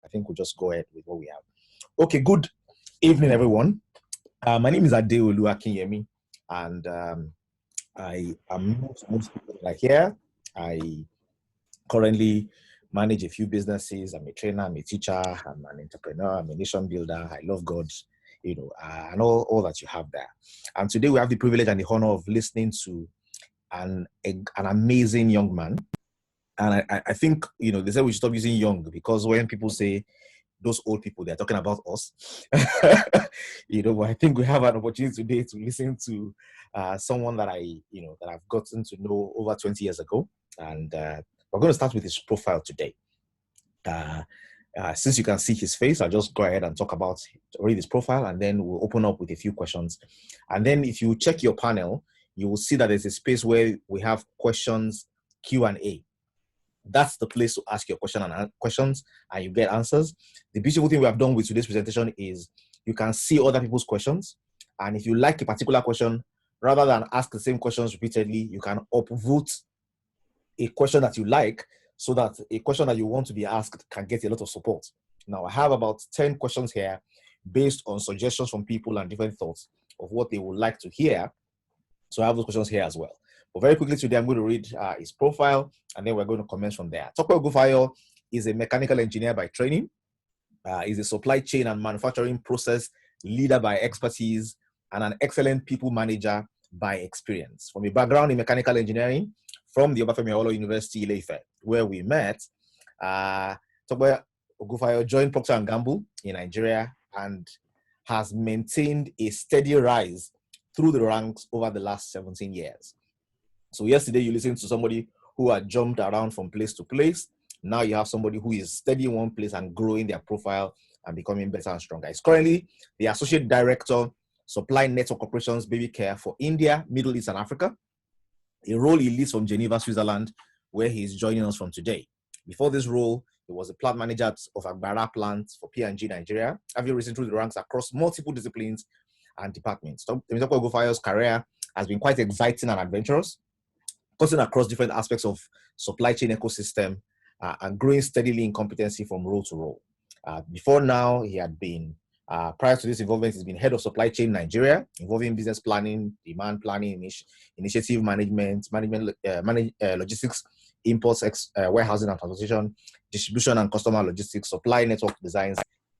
I think we'll just go ahead with what we have. Okay, good evening, everyone. My name is Adeolu Akinyemi, and I am most people that are here. I currently manage a few businesses. I'm a trainer, I'm a teacher, I'm an entrepreneur, I'm a nation builder. I love God, and all that you have there. And today we have the privilege and the honor of listening to an amazing young man. And I think, they say we should stop using young, because when people say those old people, they're talking about us. But I think we have an opportunity today to listen to someone that that I've gotten to know over 20 years ago. And we're going to start with his profile today. Since you can see his face, I'll just go ahead and read his profile, and then we'll open up with a few questions. And then if you check your panel, you will see that there's a space where we have questions, Q&A. That's the place to ask your questions and you get answers. The beautiful thing we have done with today's presentation is you can see other people's questions. And if you like a particular question, rather than ask the same questions repeatedly, you can upvote a question that you like, so that a question that you want to be asked can get a lot of support. Now, I have about 10 questions here based on suggestions from people and different thoughts of what they would like to hear. So I have those questions here as well. But very quickly today, I'm going to read his profile, and then we're going to comment from there. Temitope Ogunfayo is a mechanical engineer by training. He's a supply chain and manufacturing process leader by expertise, and an excellent people manager by experience. From a background in mechanical engineering from the Obafemi Awolowo University, Ile-Ife, where we met, Temitope Ogunfayo joined Procter & Gamble in Nigeria and has maintained a steady rise through the ranks over the last 17 years. So yesterday you listened to somebody who had jumped around from place to place. Now you have somebody who is steady in one place and growing their profile and becoming better and stronger. He's currently the Associate Director, Supply Network Operations Baby Care for India, Middle East and Africa, a role he leads from Geneva, Switzerland, where he is joining us from today. Before this role, he was a plant manager of Agbara plant for P&G Nigeria, having risen through the ranks across multiple disciplines and departments. Temitope Ogunfayo's career has been quite exciting and adventurous, cutting across different aspects of supply chain ecosystem and growing steadily in competency from role to role. Before now, he had been, prior to this involvement, he's been head of supply chain Nigeria, involving business planning, demand planning, initiative management, logistics, imports, warehousing and transportation, distribution and customer logistics, supply network designs,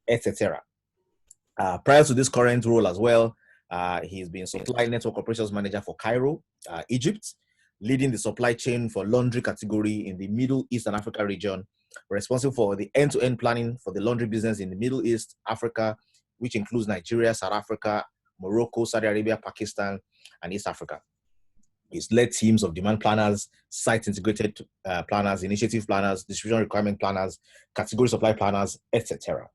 etc. Prior to this current role as well, he's been supply network operations manager for Cairo, Egypt, leading the supply chain for laundry category in the Middle East and Africa region, responsible for the end-to-end planning for the laundry business in the Middle East, Africa, which includes Nigeria, South Africa, Morocco, Saudi Arabia, Pakistan, and East Africa. He's led teams of demand planners, site-integrated planners, initiative planners, distribution requirement planners, category supply planners, etc.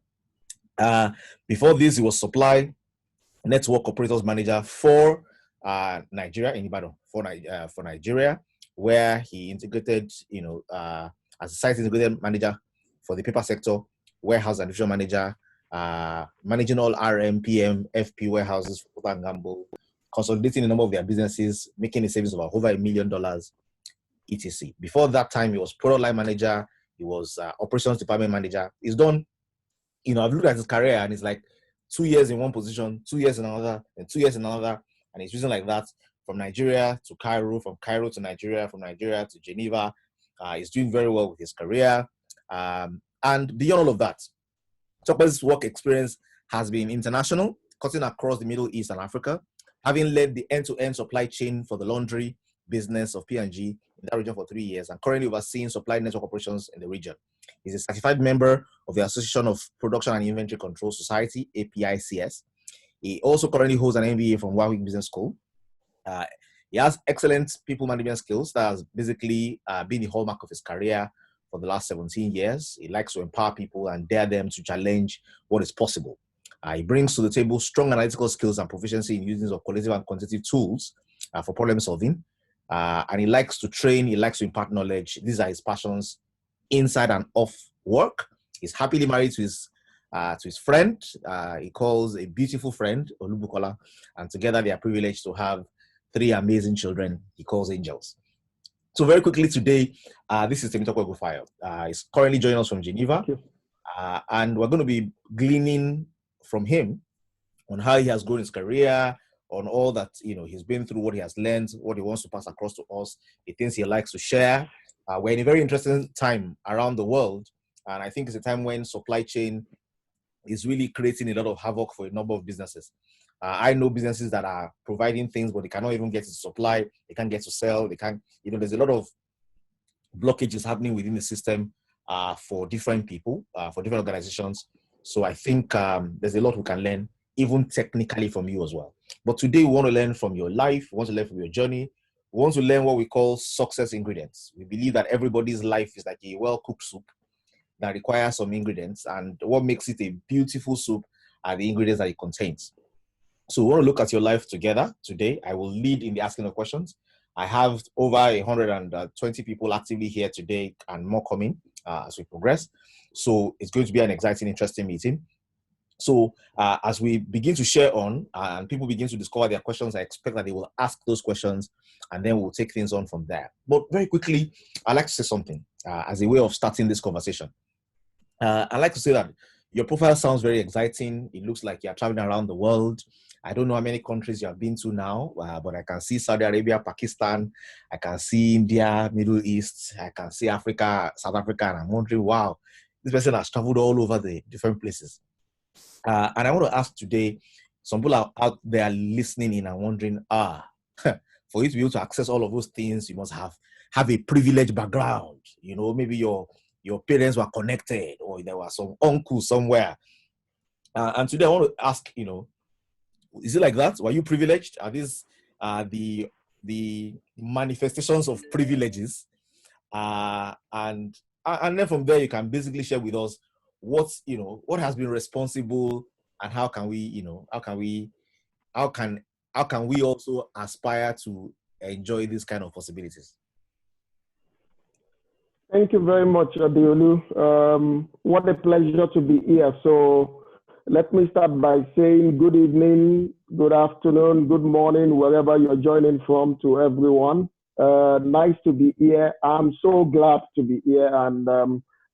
Before this, he was supply network operators manager for Nigeria, in Ibadan, for Nigeria, where he integrated, as a site integrated manager for the paper sector, warehouse and division manager, managing all RM, PM, FP warehouses for Procter & Gamble, consolidating a number of their businesses, making a savings of over $1 million, etc. Before that time, he was product line manager, he was operations department manager. He's done, I've looked at his career and it's like 2 years in one position, 2 years in another, and 2 years in another. And he's using like that from Nigeria to Cairo, from Cairo to Nigeria, from Nigeria to Geneva. He's doing very well with his career. And beyond all of that, Temitope's work experience has been international, cutting across the Middle East and Africa, having led the end-to-end supply chain for the laundry business of P&G in that region for 3 years, and currently overseeing supply network operations in the region. He's a certified member of the Association of Production and Inventory Control Society, APICS. He also currently holds an MBA from Warwick Business School. He has excellent people management skills. That has basically been the hallmark of his career for the last 17 years. He likes to empower people and dare them to challenge what is possible. He brings to the table strong analytical skills and proficiency in using of qualitative and quantitative tools for problem solving. And he likes to train, he likes to impart knowledge. These are his passions inside and off work. He's happily married to his friend. He calls a beautiful friend, Olubukola, and together they are privileged to have 3 amazing children he calls angels. So very quickly today, this is Temitope Ogunfayo. He's currently joining us from Geneva. And we're going to be gleaning from him on how he has grown his career, on all that, he's been through, what he has learned, what he wants to pass across to us, the things he likes to share. We're in a very interesting time around the world, and I think it's a time when supply chain is really creating a lot of havoc for a number of businesses. I know businesses that are providing things, but they cannot even get to supply. They can't get to sell. They can't, there's a lot of blockages happening within the system for different people, for different organizations. So I think there's a lot we can learn, even technically, from you as well. But today we want to learn from your life. We want to learn from your journey. We want to learn what we call success ingredients. We believe that everybody's life is like a well-cooked soup that requires some ingredients, and what makes it a beautiful soup are the ingredients that it contains. So we want to look at your life together today. I will lead in the asking of questions. I have over 120 people actively here today and more coming as we progress. So it's going to be an exciting, interesting meeting. So as we begin to share on and people begin to discover their questions, I expect that they will ask those questions and then we'll take things on from there. But very quickly, I'd like to say something as a way of starting this conversation. I'd like to say that your profile sounds very exciting. It looks like you're traveling around the world. I don't know how many countries you have been to now, but I can see Saudi Arabia, Pakistan. I can see India, Middle East. I can see Africa, South Africa, and I'm wondering, wow, this person has traveled all over the different places. And I want to ask today, some people are out there listening in and wondering, for you to be able to access all of those things, you must have a privileged background. Maybe your parents were connected, or there was some uncle somewhere. And today I want to ask, is it like that? Were you privileged? Are these the manifestations of privileges? And then from there you can basically share with us what has been responsible, and how can we also aspire to enjoy these kind of possibilities? Thank you very much, Adeolu. What a pleasure to be here. So let me start by saying good evening, good afternoon, good morning, wherever you're joining from, to everyone. Nice to be here. I'm so glad to be here, and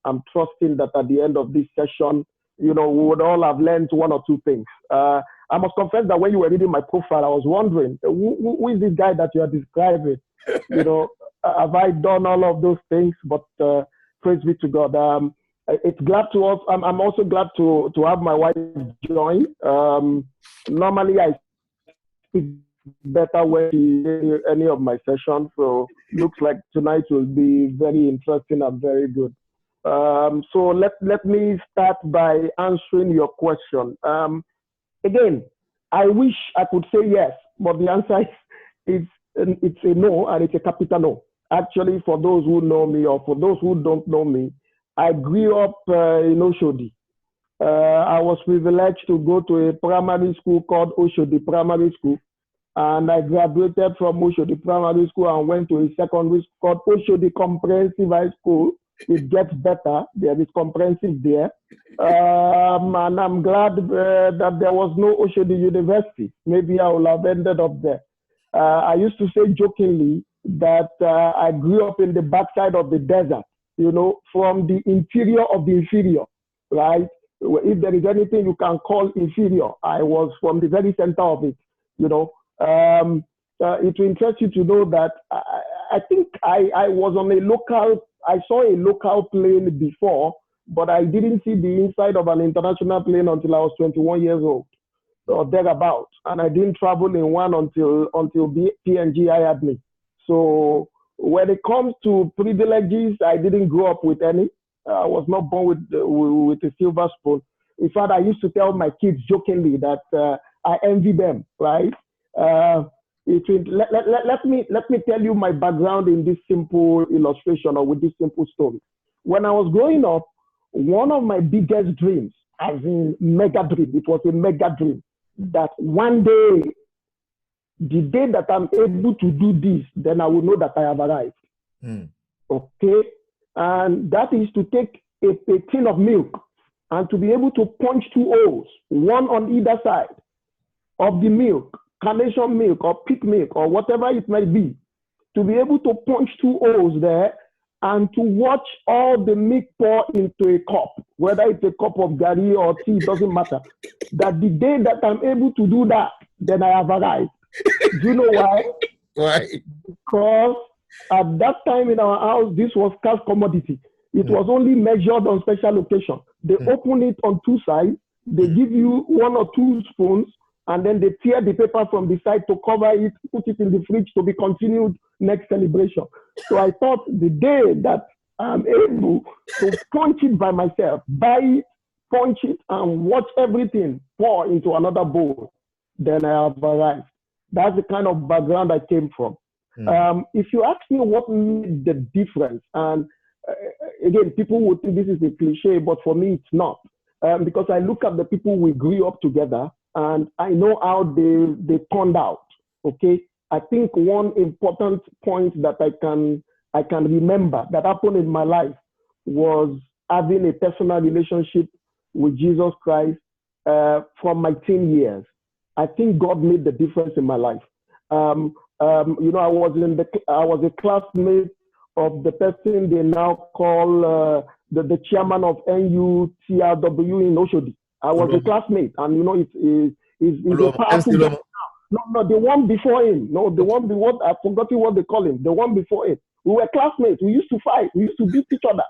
I'm trusting that at the end of this session, we would all have learned one or two things. I must confess that when you were reading my profile, I was wondering, who is this guy that you are describing? Have I done all of those things? But praise be to God. It's glad to us. I'm also glad to have my wife join. Normally, I speak better when she hears any of my sessions. So looks like tonight will be very interesting and very good. So let me start by answering your question. Again, I wish I could say yes, but the answer is it's a no, and it's a capital no. Actually, for those who know me, or for those who don't know me, I grew up in Oshodi. I was privileged to go to a primary school called Oshodi Primary School, and I graduated from Oshodi Primary School and went to a secondary school called Oshodi Comprehensive High School. It gets better. There is comprehensive there. And I'm glad that there was no Oshodi University. Maybe I would have ended up there. I used to say jokingly that I grew up in the backside of the desert, from the interior of the inferior, right? If there is anything you can call inferior, I was from the very center of it, It will interest you to know that I think I was on I saw a local plane before, but I didn't see the inside of an international plane until I was 21 years old, or thereabout. And I didn't travel in one until PNG hired me. So when it comes to privileges, I didn't grow up with any. I was not born with a silver spoon. In fact, I used to tell my kids jokingly that I envy them, right? Let me tell you my background in this simple illustration, or with this simple story. When I was growing up, one of my biggest dreams, as in mega dream, it was a mega dream, that one day, the day that I'm able to do this, then I will know that I have arrived. Okay? And that is to take a tin of milk and to be able to punch two holes, one on either side of the milk, carnation milk or pig milk or whatever it might be, to be able to punch two holes there and to watch all the milk pour into a cup, whether it's a cup of gari or tea, it doesn't matter. That the day that I'm able to do that, then I have arrived. Do you know why? Why? Because at that time in our house, this was cash commodity. It was only measured on special occasion. They open it on two sides. They give you 1 or 2 spoons, and then they tear the paper from the side to cover it, put it in the fridge to be continued next celebration. So I thought the day that I'm able to punch it by myself, buy it, punch it, and watch everything pour into another bowl, then I have arrived. That's the kind of background I came from. If you ask me what made the difference, and again, people would think this is a cliche, but for me, it's not. Because I look at the people we grew up together, and I know how they turned out. Okay, I think one important point that I can remember that happened in my life was having a personal relationship with Jesus Christ from my teen years. I think God made the difference in my life. You know, I was a classmate of the person they now call the chairman of NUTRW in Oshodi. I was a classmate, and you know, it's a powerful guy. No, the one before him. No, the one before, I've forgotten what they call him. The one before him. We were classmates. We used to fight. We used to beat each other.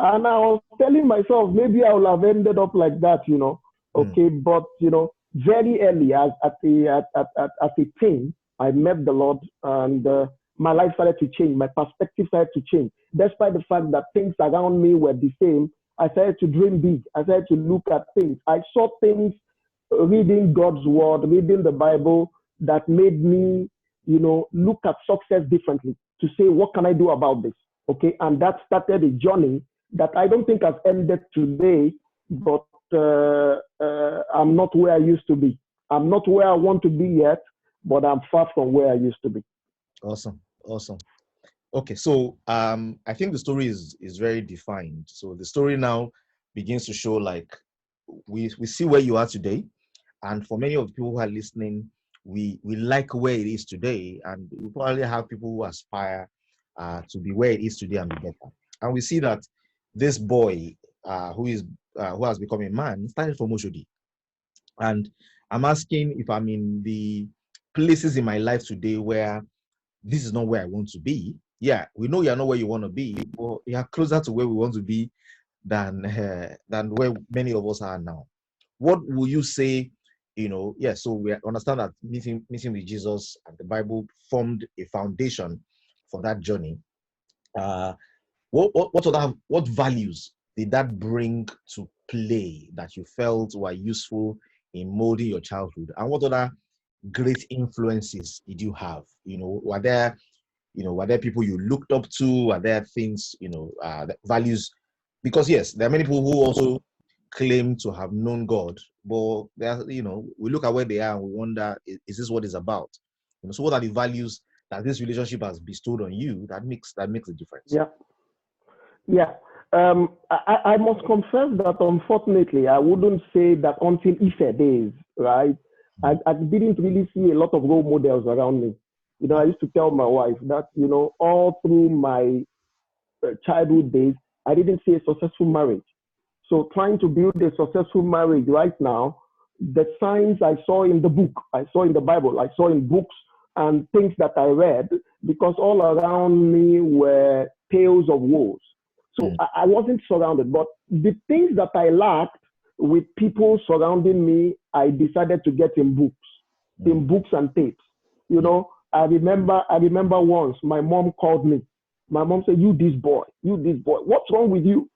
And I was telling myself, maybe I would have ended up like that, you know. Okay, but you know, very early as a teen, I met the Lord, and my life started to change. My perspective started to change. Despite the fact that things around me were the same, I started to dream big. I started to look at things. I saw things, reading God's word, reading the Bible, that made me, you know, look at success differently, to say, what can I do about this? Okay, and that started a journey that I don't think has ended today, but I'm not where I used to be. I'm not where I want to be yet, but I'm far from where I used to be. Awesome. Okay, so I think the story is very defined. So the story now begins to show, like, we see where you are today, and for many of the people who are listening, we like where it is today, and we probably have people who aspire to be where it is today and be better. And we see that this boy who has become a man started from Oshodi. And I'm asking if I'm in the places in my life today where this is not where I want to be. Yeah, we know you're not where you want to be, but you're closer to where we want to be than where many of us are now. What will you say? You know, yeah, so we understand that meeting with Jesus and the Bible formed a foundation for that journey. What values did that bring to play that you felt were useful in molding your childhood? And what other great influences did you have? You know, were there people you looked up to? Were there things, values? Because yes, there are many people who also claim to have known God, but we look at where they are and we wonder, is this what it's about? So what are the values that this relationship has bestowed on you that makes a difference? Yeah. I must confess that unfortunately, I wouldn't say that until Ife days, right? I didn't really see a lot of role models around me. I used to tell my wife that, all through my childhood days, I didn't see a successful marriage. So trying to build a successful marriage right now, the signs I saw in the book, I saw in the Bible, I saw in books and things that I read, because all around me were tales of woes. So I wasn't surrounded, but the things that I lacked with people surrounding me, I decided to get in books and tapes. I remember once my mom called me. My mom said, you this boy, what's wrong with you?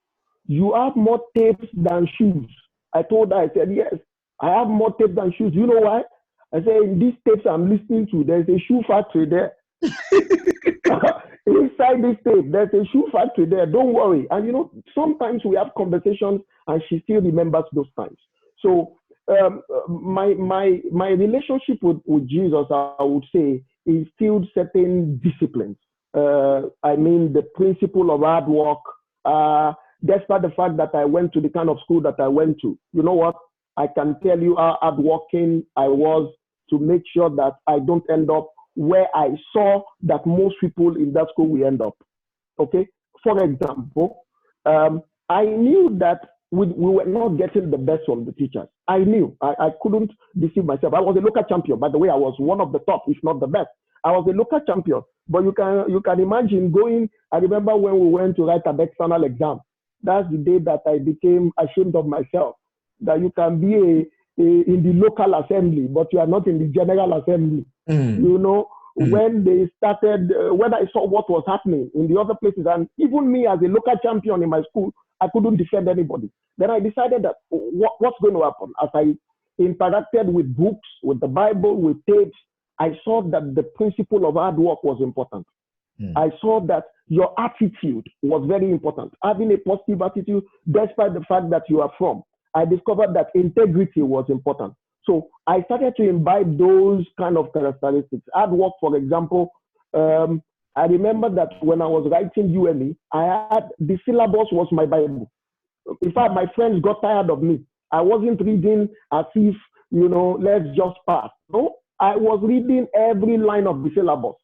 You have more tapes than shoes. I told her, I said, yes, I have more tapes than shoes. You know why? I said, in these tapes I'm listening to, there's a shoe factory there. Inside this tape, there's a shoe factory there. Don't worry. And sometimes we have conversations and she still remembers those times. So my relationship with Jesus, I would say, instilled certain disciplines. I mean, the principle of hard work, despite the fact that I went to the kind of school that I went to. You know what? I can tell you how hardworking I was to make sure that I don't end up where I saw that most people in that school will end up. Okay, for example, I knew that we were not getting the best from the teachers. I knew. I couldn't deceive myself. I was a local champion. By the way, I was one of the top, if not the best. I was a local champion. But you can imagine going. I remember when we went to write an external exam. That's the day that I became ashamed of myself. That you can be in the local assembly, but you are not in the general assembly. You know, when they started, when I saw what was happening in the other places, and even me as a local champion in my school, I couldn't defend anybody. Then I decided that what's going to happen? As I interacted with books, with the Bible, with tapes, I saw that the principle of hard work was important. I saw that your attitude was very important. Having a positive attitude, despite the fact that you are from. I discovered that integrity was important. So I started to imbibe those kind of characteristics. Hard work, for example, I remember that when I was writing UME, the syllabus was my Bible. In fact, my friends got tired of me. I wasn't reading as if, let's just pass. No, I was reading every line of the syllabus.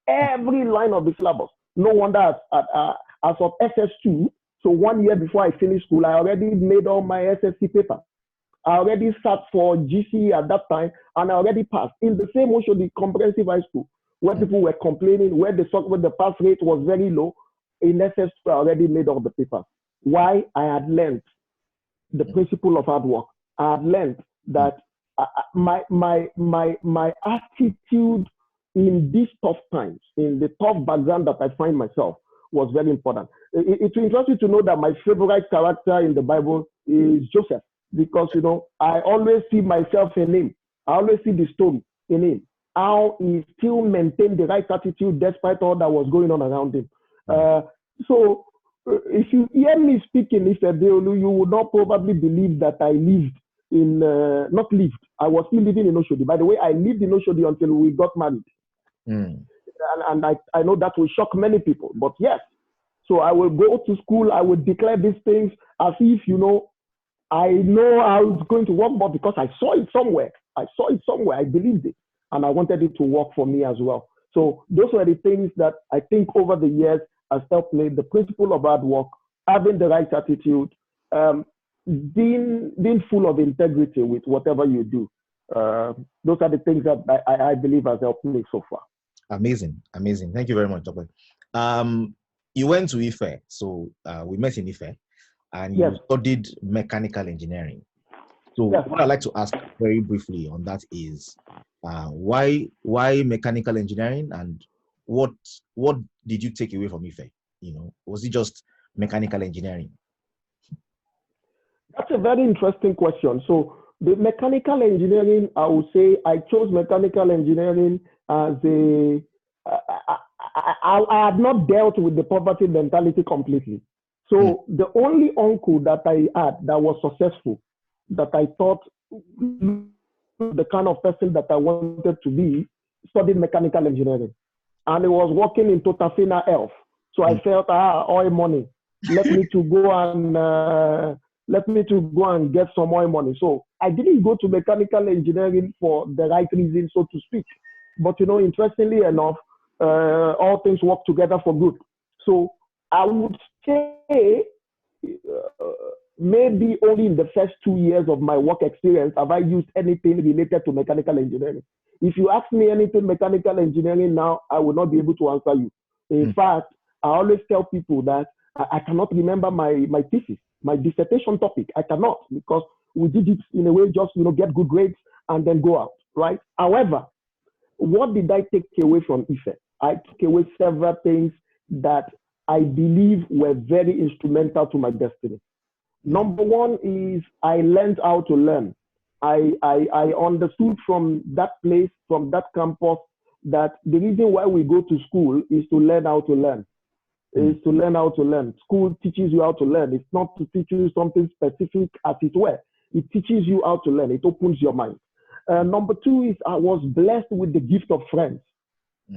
Every line of the syllabus. No wonder as of SS2, so 1 year before I finished school, I already made all my SSC paper. I already sat for GCE at that time, and I already passed. In the same Osho, the comprehensive high school, where people were complaining, where the pass rate was very low, in SS2, I already made all the papers. Why? I had learned the principle of hard work. I had learned that my attitude in these tough times, in the tough background that I find myself, was very important. It will interest you to know that my favorite character in the Bible is Joseph, because, I always see myself in him. I always see the story in him, how he still maintained the right attitude despite all that was going on around him. So if you hear me speaking, Mr. Deolu, you would not probably believe that I lived in, not lived, I was still living in Oshodi. By the way, I lived in Oshodi until we got married. And I know that will shock many people, but yes. So I will go to school, I will declare these things as if, I know how it's going to work, but because I saw it somewhere, I believed it, and I wanted it to work for me as well. So those were the things that I think over the years has helped me, the principle of hard work, having the right attitude, being full of integrity with whatever you do. Those are the things that I believe has helped me so far. Amazing. Thank you very much, Dr. You went to IFE, so we met in IFE, and you studied mechanical engineering. So what I'd like to ask very briefly on that is, why mechanical engineering, and what did you take away from IFE? Was it just mechanical engineering? That's a very interesting question. So the mechanical engineering, I would say I chose mechanical engineering as I had not dealt with the poverty mentality completely. So the only uncle that I had that was successful, that I thought the kind of person that I wanted to be, studied mechanical engineering. And he was working in Totafina Health. So I felt, oil money. Let me to go and get some oil money. So I didn't go to mechanical engineering for the right reason, so to speak. But interestingly enough, all things work together for good. So I would say maybe only in the first 2 years of my work experience have I used anything related to mechanical engineering. If you ask me anything mechanical engineering now, I will not be able to answer you. In fact, I always tell people that I cannot remember my thesis, my dissertation topic. I cannot, because we did it in a way just, get good grades and then go out, right? However, what did I take away from IFE? I took away several things that I believe were very instrumental to my destiny. Number one is I learned how to learn. I understood from that place, from that campus, that the reason why we go to school is to learn how to learn. Is to learn how to learn. School teaches you how to learn. It's not to teach you something specific as it were. It teaches you how to learn. It opens your mind. Number two is I was blessed with the gift of friends,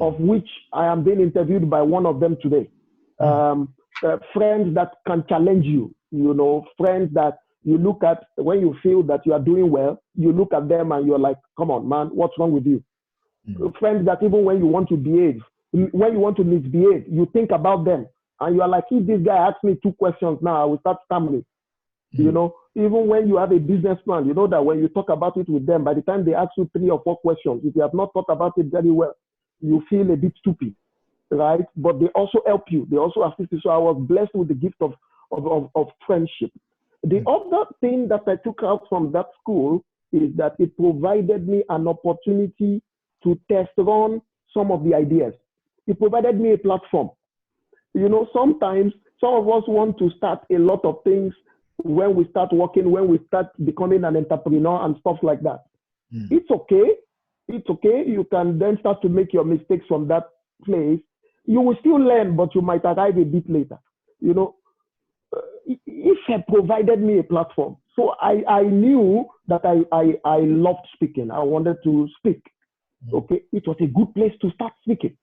of which I am being interviewed by one of them today. Friends that can challenge you, friends that you look at when you feel that you are doing well, you look at them and you're like, come on, man, what's wrong with you? Friends that even when you want to behave, when you want to misbehave, you think about them. And you are like, if this guy asks me 2 questions now, I will start stammering. You know, even when you have a business plan, you know that when you talk about it with them, by the time they ask you 3 or 4 questions, if you have not thought about it very well, you feel a bit stupid, right? But they also help you. They also assist you. So I was blessed with the gift of friendship. The other thing that I took out from that school is that it provided me an opportunity to test run some of the ideas. It provided me a platform. You know, sometimes some of us want to start a lot of things when we start working, when we start becoming an entrepreneur and stuff like that. It's okay. It's okay. You can then start to make your mistakes from that place. You will still learn, but you might arrive a bit later. You know, if it provided me a platform. So I knew that I loved speaking. I wanted to speak. Okay. It was a good place to start speaking.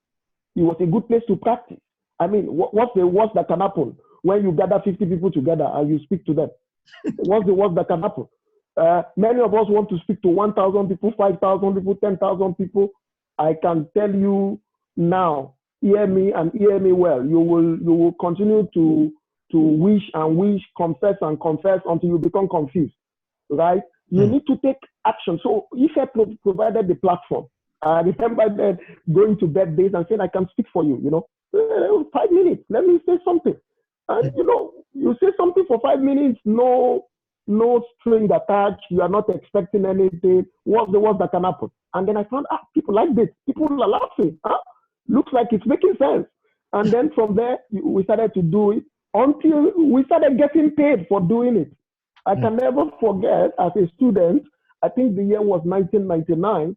It was a good place to practice. I mean, what's the worst that can happen when you gather 50 people together and you speak to them? What's the worst that can happen? Many of us want to speak to 1,000 people, 5,000 people, 10,000 people. I can tell you now, hear me and hear me well. You will continue to wish and wish, confess and confess until you become confused, right? You need to take action. So if I provided the platform, I remember that going to bed days and saying, I can speak for you, you know, 5 minutes, let me say something. And, you know, you say something for 5 minutes, no string attached, you are not expecting anything. What's the worst that can happen? And then I found, people like this. People are laughing. Looks like it's making sense. And then from there, we started to do it until we started getting paid for doing it. I can never forget, as a student, I think the year was 1999,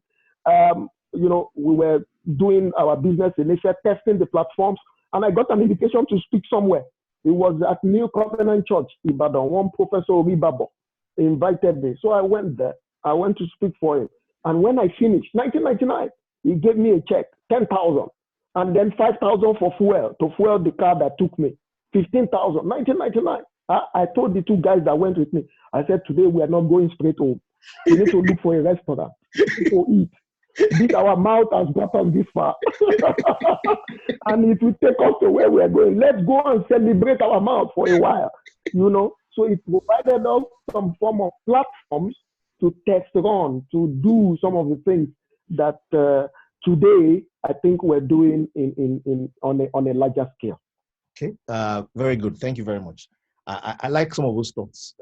you know, we were doing our business initiative, testing the platforms, and I got an invitation to speak somewhere. It was at New Covenant Church, Ibadan. One Professor Ribabo invited me. So I went there. I went to speak for him. And when I finished, 1999, he gave me a check, 10,000, and then 5,000 for fuel, to fuel the car that took me. 15,000, 1999. I told the 2 guys that went with me, I said, today we are not going straight home. We need to look for a restaurant to eat. This our mouth has brought us this far. And it will take us to where we are going. Let's go and celebrate our mouth for a while. You know, so it provided us some form of platforms to test on, to do some of the things that today I think we're doing on a larger scale. Okay, very good. Thank you very much. I like some of those thoughts.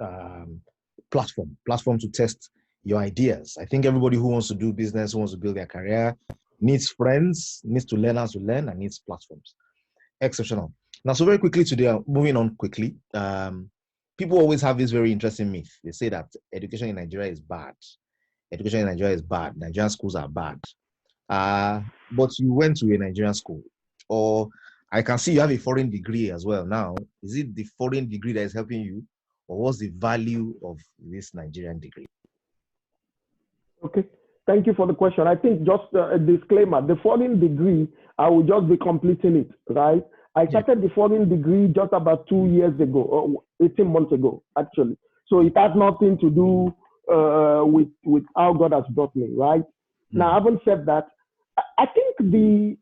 Platform to test your ideas. I think everybody who wants to do business, who wants to build their career, needs friends, needs to learn how to learn, and needs platforms. Exceptional. Now, so very quickly today, moving on quickly. People always have this very interesting myth. They say that education in Nigeria is bad. Education in Nigeria is bad. Nigerian schools are bad. But you went to a Nigerian school, or I can see you have a foreign degree as well now. Is it the foreign degree that is helping you, or what's the value of this Nigerian degree? Okay, thank you for the question. I think just a disclaimer, the foreign degree, I will just be completing it, right? I started the foreign degree just about 2 years ago, or 18 months ago, actually. So it has nothing to do with how God has brought me, right? Now, having said that, I think the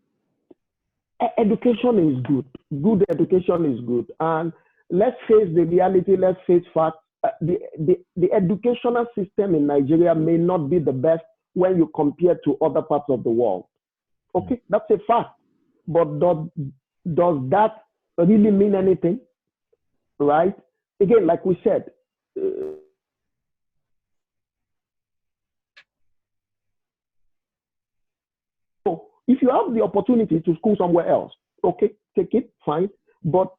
education is good. Good education is good. And let's face the reality, let's face facts. The educational system in Nigeria may not be the best when you compare to other parts of the world. Okay, that's a fact. But does that really mean anything? Right? Again, like we said, so if you have the opportunity to school somewhere else, okay, take it, fine. But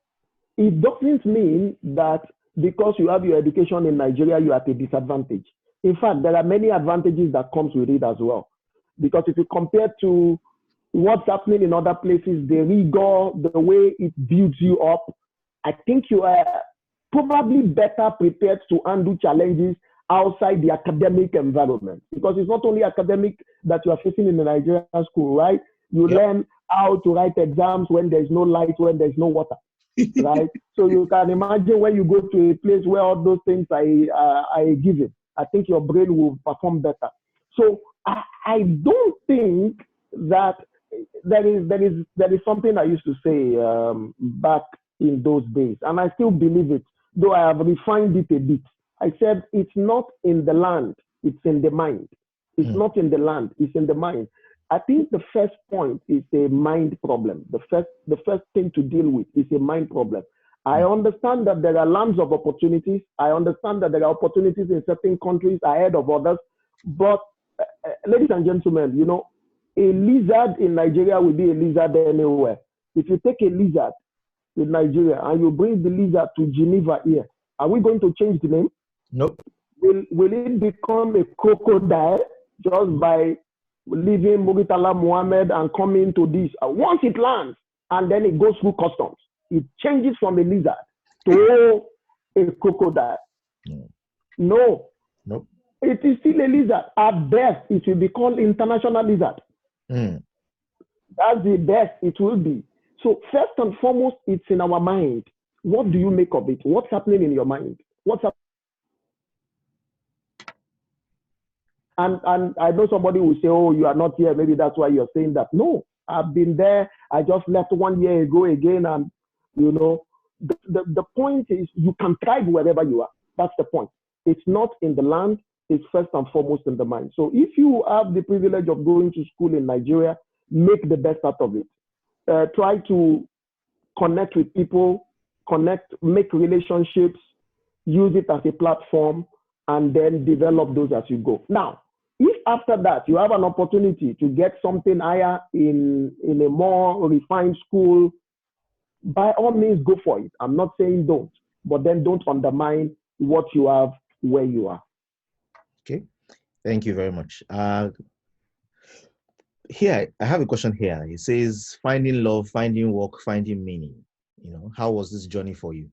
it doesn't mean that because you have your education in Nigeria, you are at a disadvantage. In fact, there are many advantages that comes with it as well. Because if you compare to what's happening in other places, the rigor, the way it builds you up, I think you are probably better prepared to handle challenges outside the academic environment. Because it's not only academic that you are facing in the Nigerian school, right? You learn how to write exams when there's no light, when there's no water. Right? So you can imagine when you go to a place where all those things are given, I think your brain will perform better. So I don't think that there is something I used to say back in those days, and I still believe it, though I have refined it a bit. I said it's not in the land, it's in the mind. It's not in the land, it's in the mind. I think the first point is a mind problem. The first thing to deal with is a mind problem. I understand that there are lands of opportunities. I understand that there are opportunities in certain countries ahead of others. But ladies and gentlemen, you know, a lizard in Nigeria will be a lizard anywhere. If you take a lizard in Nigeria and you bring the lizard to Geneva here, are we going to change the name? Nope. Will it become a crocodile just by leaving Muritala Muhammad and coming to this? Once it lands and then it goes through customs, it changes from a lizard to a crocodile. No. Nope. It is still a lizard. At best, it will be called international lizard. That's the best it will be. So first and foremost, it's in our mind. What do you make of it? What's happening in your mind? What's happening? And I know somebody will say, oh, you are not here. Maybe that's why you're saying that. No, I've been there. I just left 1 year ago again. And, you know, the point is you can thrive wherever you are. That's the point. It's not in the land. It's first and foremost in the mind. So if you have the privilege of going to school in Nigeria, make the best out of it. Try to connect with people, make relationships, use it as a platform, and then develop those as you go. Now, if after that you have an opportunity to get something higher in a more refined school, by all means go for it. I'm not saying don't, but then don't undermine what you have where you are. Okay, thank you very much. Here, I have a question here. It says, finding love, finding work, finding meaning. You know, how was this journey for you?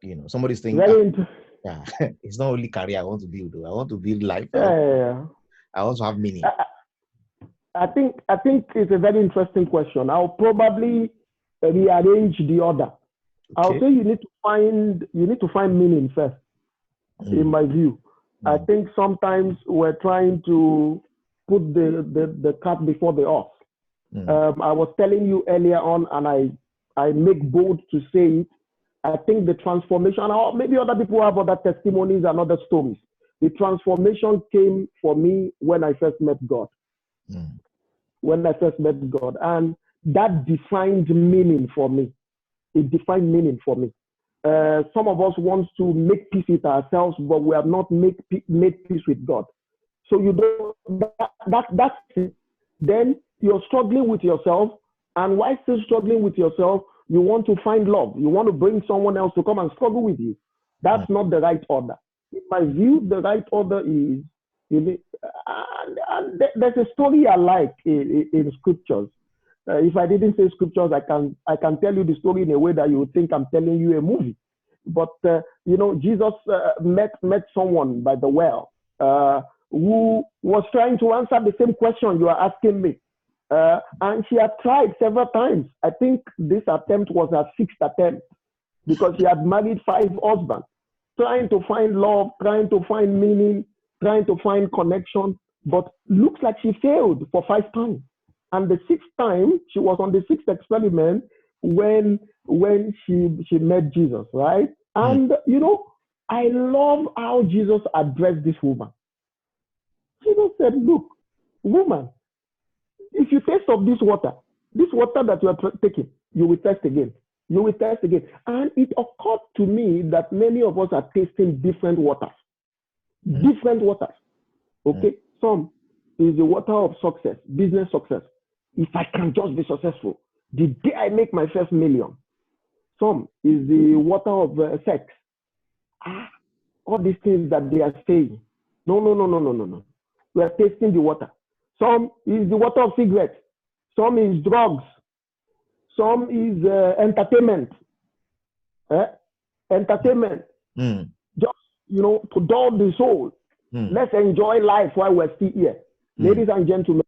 You know, somebody's thinking, yeah, it's not only career I want to build. I want to build life. I want to have meaning. I think it's a very interesting question. I'll probably rearrange the order. Okay. I'll say you need to find meaning first. In my view, I think sometimes we're trying to put the cart before the horse. I was telling you earlier on, and I make bold to say it. I think the transformation, or maybe other people have other testimonies and other stories. The transformation came for me when I first met God. When I first met God. And that defined meaning for me. It defined meaning for me. Some of us want to make peace with ourselves, but we have not made peace with God. So you don't, that's it. Then you're struggling with yourself. And while still struggling with yourself, you want to find love. You want to bring someone else to come and struggle with you. That's not the right order. In my view, the right order is, there's a story I like in scriptures. If I didn't say scriptures, I can tell you the story in a way that you would think I'm telling you a movie. But, you know, Jesus met someone by the well who was trying to answer the same question you are asking me. And she had tried several times. I think this attempt was her 6th attempt because she had married 5 husbands, trying to find love, trying to find meaning, trying to find connection, but looks like she failed for 5 times. And the 6th time, she was on the 6th experiment when she met Jesus, right? And, you know, I love how Jesus addressed this woman. Jesus said, look, woman, if you taste of this water that you are taking, you will thirst again. You will thirst again. And it occurred to me that many of us are tasting different waters. Different waters. Okay? Some is the water of success, business success. If I can just be successful, the day I make my first million. Some is the water of sex. All these things that they are saying. No. We are tasting the water. Some is the water of cigarettes. Some is drugs. Some is entertainment. Entertainment. Just, you know, to dull the soul. Let's enjoy life while we're still here. Ladies and gentlemen,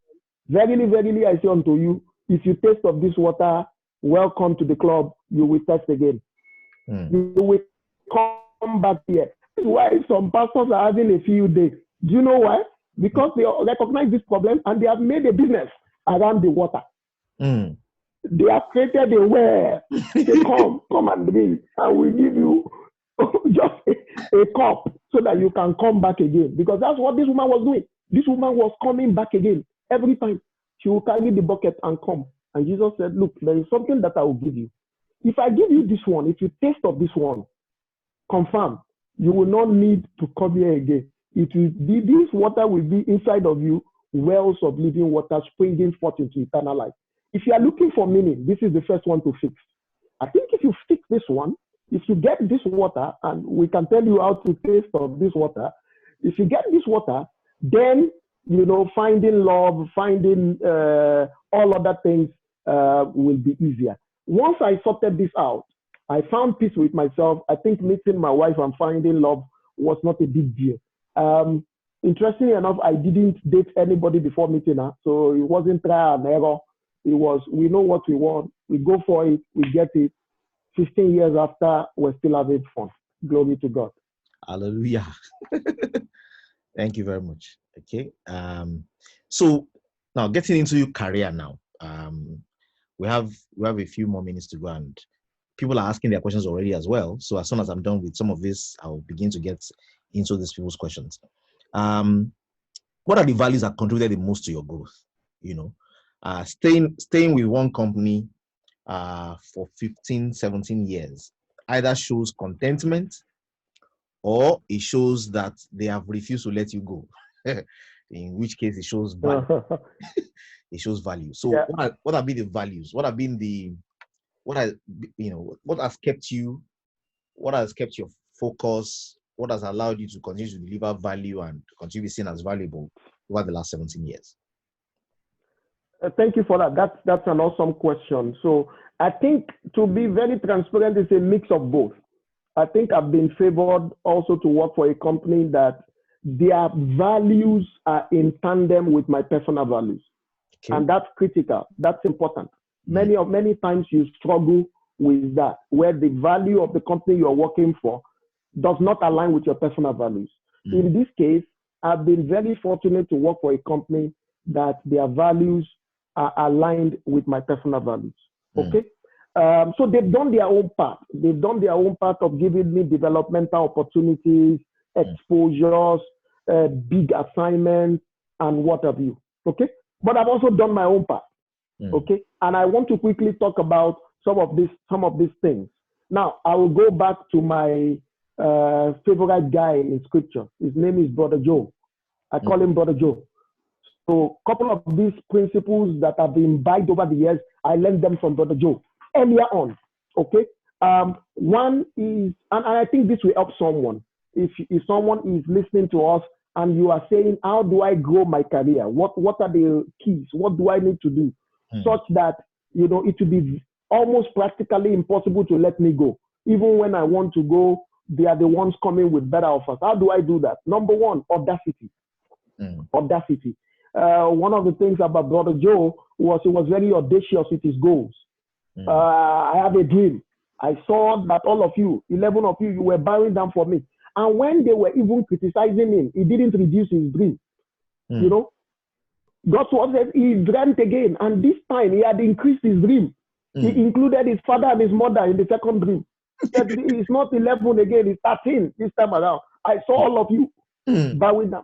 verily, verily, I say unto you, if you taste of this water, welcome to the club. You will thirst again. You will come back here. This is why some pastors are having a few days. Do you know why? because they recognize this problem and they have made a business around the water. Mm. They have created a well. Say, come and drink, and we give you just a cup so that you can come back again. Because that's what this woman was doing. This woman was coming back again every time. She will carry the bucket and come. And Jesus said, look, there is something that I will give you. If I give you this one, if you taste of this one, confirm, you will not need to come here again. It will be, this water will be inside of you, wells of living water springing forth into eternal life. If you are looking for meaning, this is the first one to fix. I think if you fix this one, if you get this water, and we can tell you how to taste of this water, if you get this water, then, finding love, finding all other things will be easier. Once I sorted this out, I found peace with myself. I think meeting my wife and finding love was not a big deal. Interestingly enough, I didn't date anybody before meeting her, so it wasn't trial and error. It was, we know what we want, we go for it, we get it. 15 years after, we're still having fun. Glory to God. Hallelujah. Thank you very much. Okay. So now getting into your career now. We have a few more minutes to go, and people are asking their questions already as well. So as soon as I'm done with some of this, I'll begin to get into these people's questions. What are the values that contributed the most to your growth? Staying with one company for 15, 17 years either shows contentment or it shows that they have refused to let you go. In which case it shows value. It shows value. So yeah. What have been the values? What has kept your focus? What has allowed you to continue to deliver value and to continue to be seen as valuable over the last 17 years? Thank you for that. That's an awesome question. So I think, to be very transparent, it's a mix of both. I think I've been favored also to work for a company that their values are in tandem with my personal values. Okay. And that's critical. That's important. Many times you struggle with that, where the value of the company you're working for does not align with your personal values. In this case, I've been very fortunate to work for a company that their values are aligned with my personal values. Okay? So they've done their own part. They've done their own part of giving me developmental opportunities, exposures, big assignments, and what have you. Okay? But I've also done my own part. Okay? And I want to quickly talk about some of these things. Now, I will go back to my favorite guy in scripture. His name is Brother Joe. I call him Brother Joe. So a couple of these principles that have been imbibed over the years, I learned them from Brother Joe earlier on. Okay. One is, and I think this will help someone. If someone is listening to us and you are saying, how do I grow my career? What are the keys? What do I need to do? Such that, it will be almost practically impossible to let me go. Even when I want to go, they are the ones coming with better offers. How do I do that? Number one, audacity. Audacity. One of the things about Brother Joe was he was very audacious with his goals. I have a dream. I saw that all of you, 11 of you were bowing down for me. And when they were even criticizing him, he didn't reduce his dream. God said he dreamt again. And this time he had increased his dream. He included his father and his mother in the second dream. He said, it's not 11 again, it's 13 this time around. I saw all of you bowing down,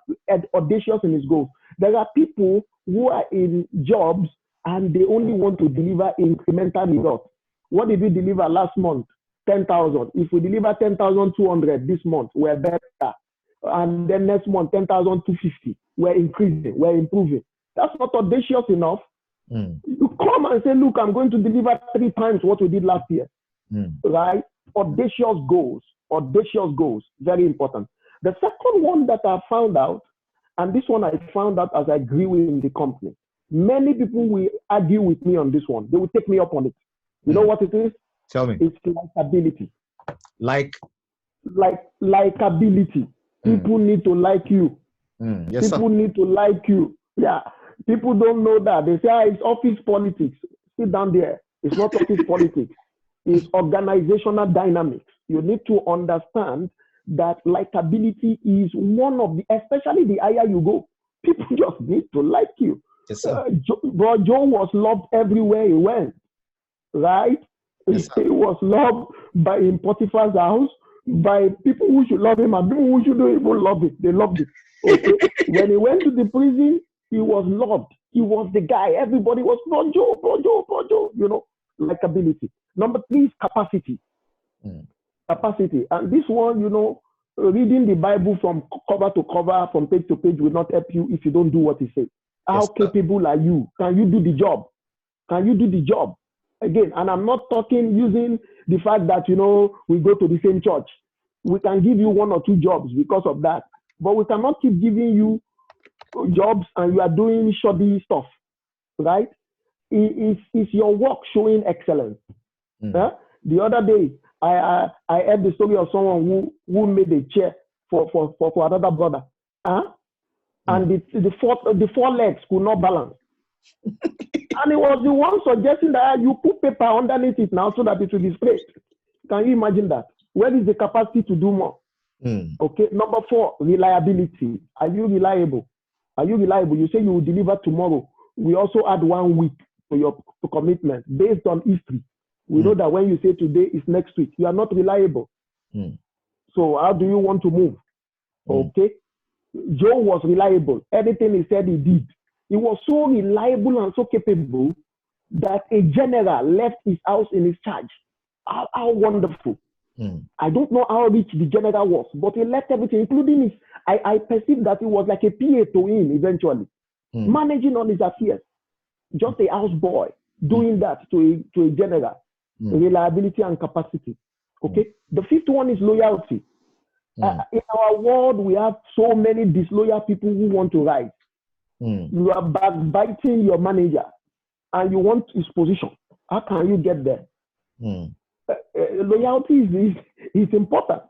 audacious in his goals. There are people who are in jobs and they only want to deliver incremental results. What did we deliver last month? 10,000. If we deliver 10,200 this month, we're better. And then next month, 10,250. We're increasing, we're improving. That's not audacious enough. You come and say, look, I'm going to deliver 3 times what we did last year. Right? Audacious goals. Audacious goals. Very important. The second one that I found out, and this one I found out as I grew in the company. Many people will argue with me on this one. They will take me up on it. You know what it is? Tell me. It's likability. Likability. People need to like you. Yes, people need to like you. Yeah. People don't know that. They say, it's office politics. Sit down there. It's not office politics. It's organizational dynamics. You need to understand that likability is one of the, especially the higher you go, People just need to like you. Yes, sir. Bro, Joe was loved everywhere he went, right? Yes, sir. He was loved by in Potiphar's house, by people who should love him and people who shouldn't even love it. They loved it. Okay. When he went to the prison, he was loved. He was the guy. Everybody was Bro Joe, Bro Joe, Bro Joe, likability. Number 3 is capacity. Capacity. And this one, reading the Bible from cover to cover, from page to page will not help you if you don't do what he says. How Yes, capable are you? Can you do the job? Can you do the job? Again, and I'm not talking using the fact that, we go to the same church. We can give you 1 or 2 jobs because of that. But we cannot keep giving you jobs and you are doing shoddy stuff, right? Is your work showing excellence? The other day, I heard the story of someone who made a chair for another brother. And the 4 legs could not balance. And it was the one suggesting that you put paper underneath it now so that it will be straight. Can you imagine that? Where is the capacity to do more? Okay. Number 4, reliability. Are you reliable? Are you reliable? You say you will deliver tomorrow. We also add 1 week to your commitment based on history. We know that when you say today is next week, you are not reliable. So how do you want to move? Okay. Joe was reliable. Everything he said, he did. He was so reliable and so capable that a general left his house in his charge. How wonderful. I don't know how rich the general was, but he left everything, including his. I perceived that he was like a PA to him eventually, managing on his affairs. Just a houseboy doing that to a general. Reliability and capacity. Okay. The 5th one is loyalty. In our world, we have so many disloyal people who want to rise. You are backbiting your manager and you want his position. How can you get there? Loyalty is important.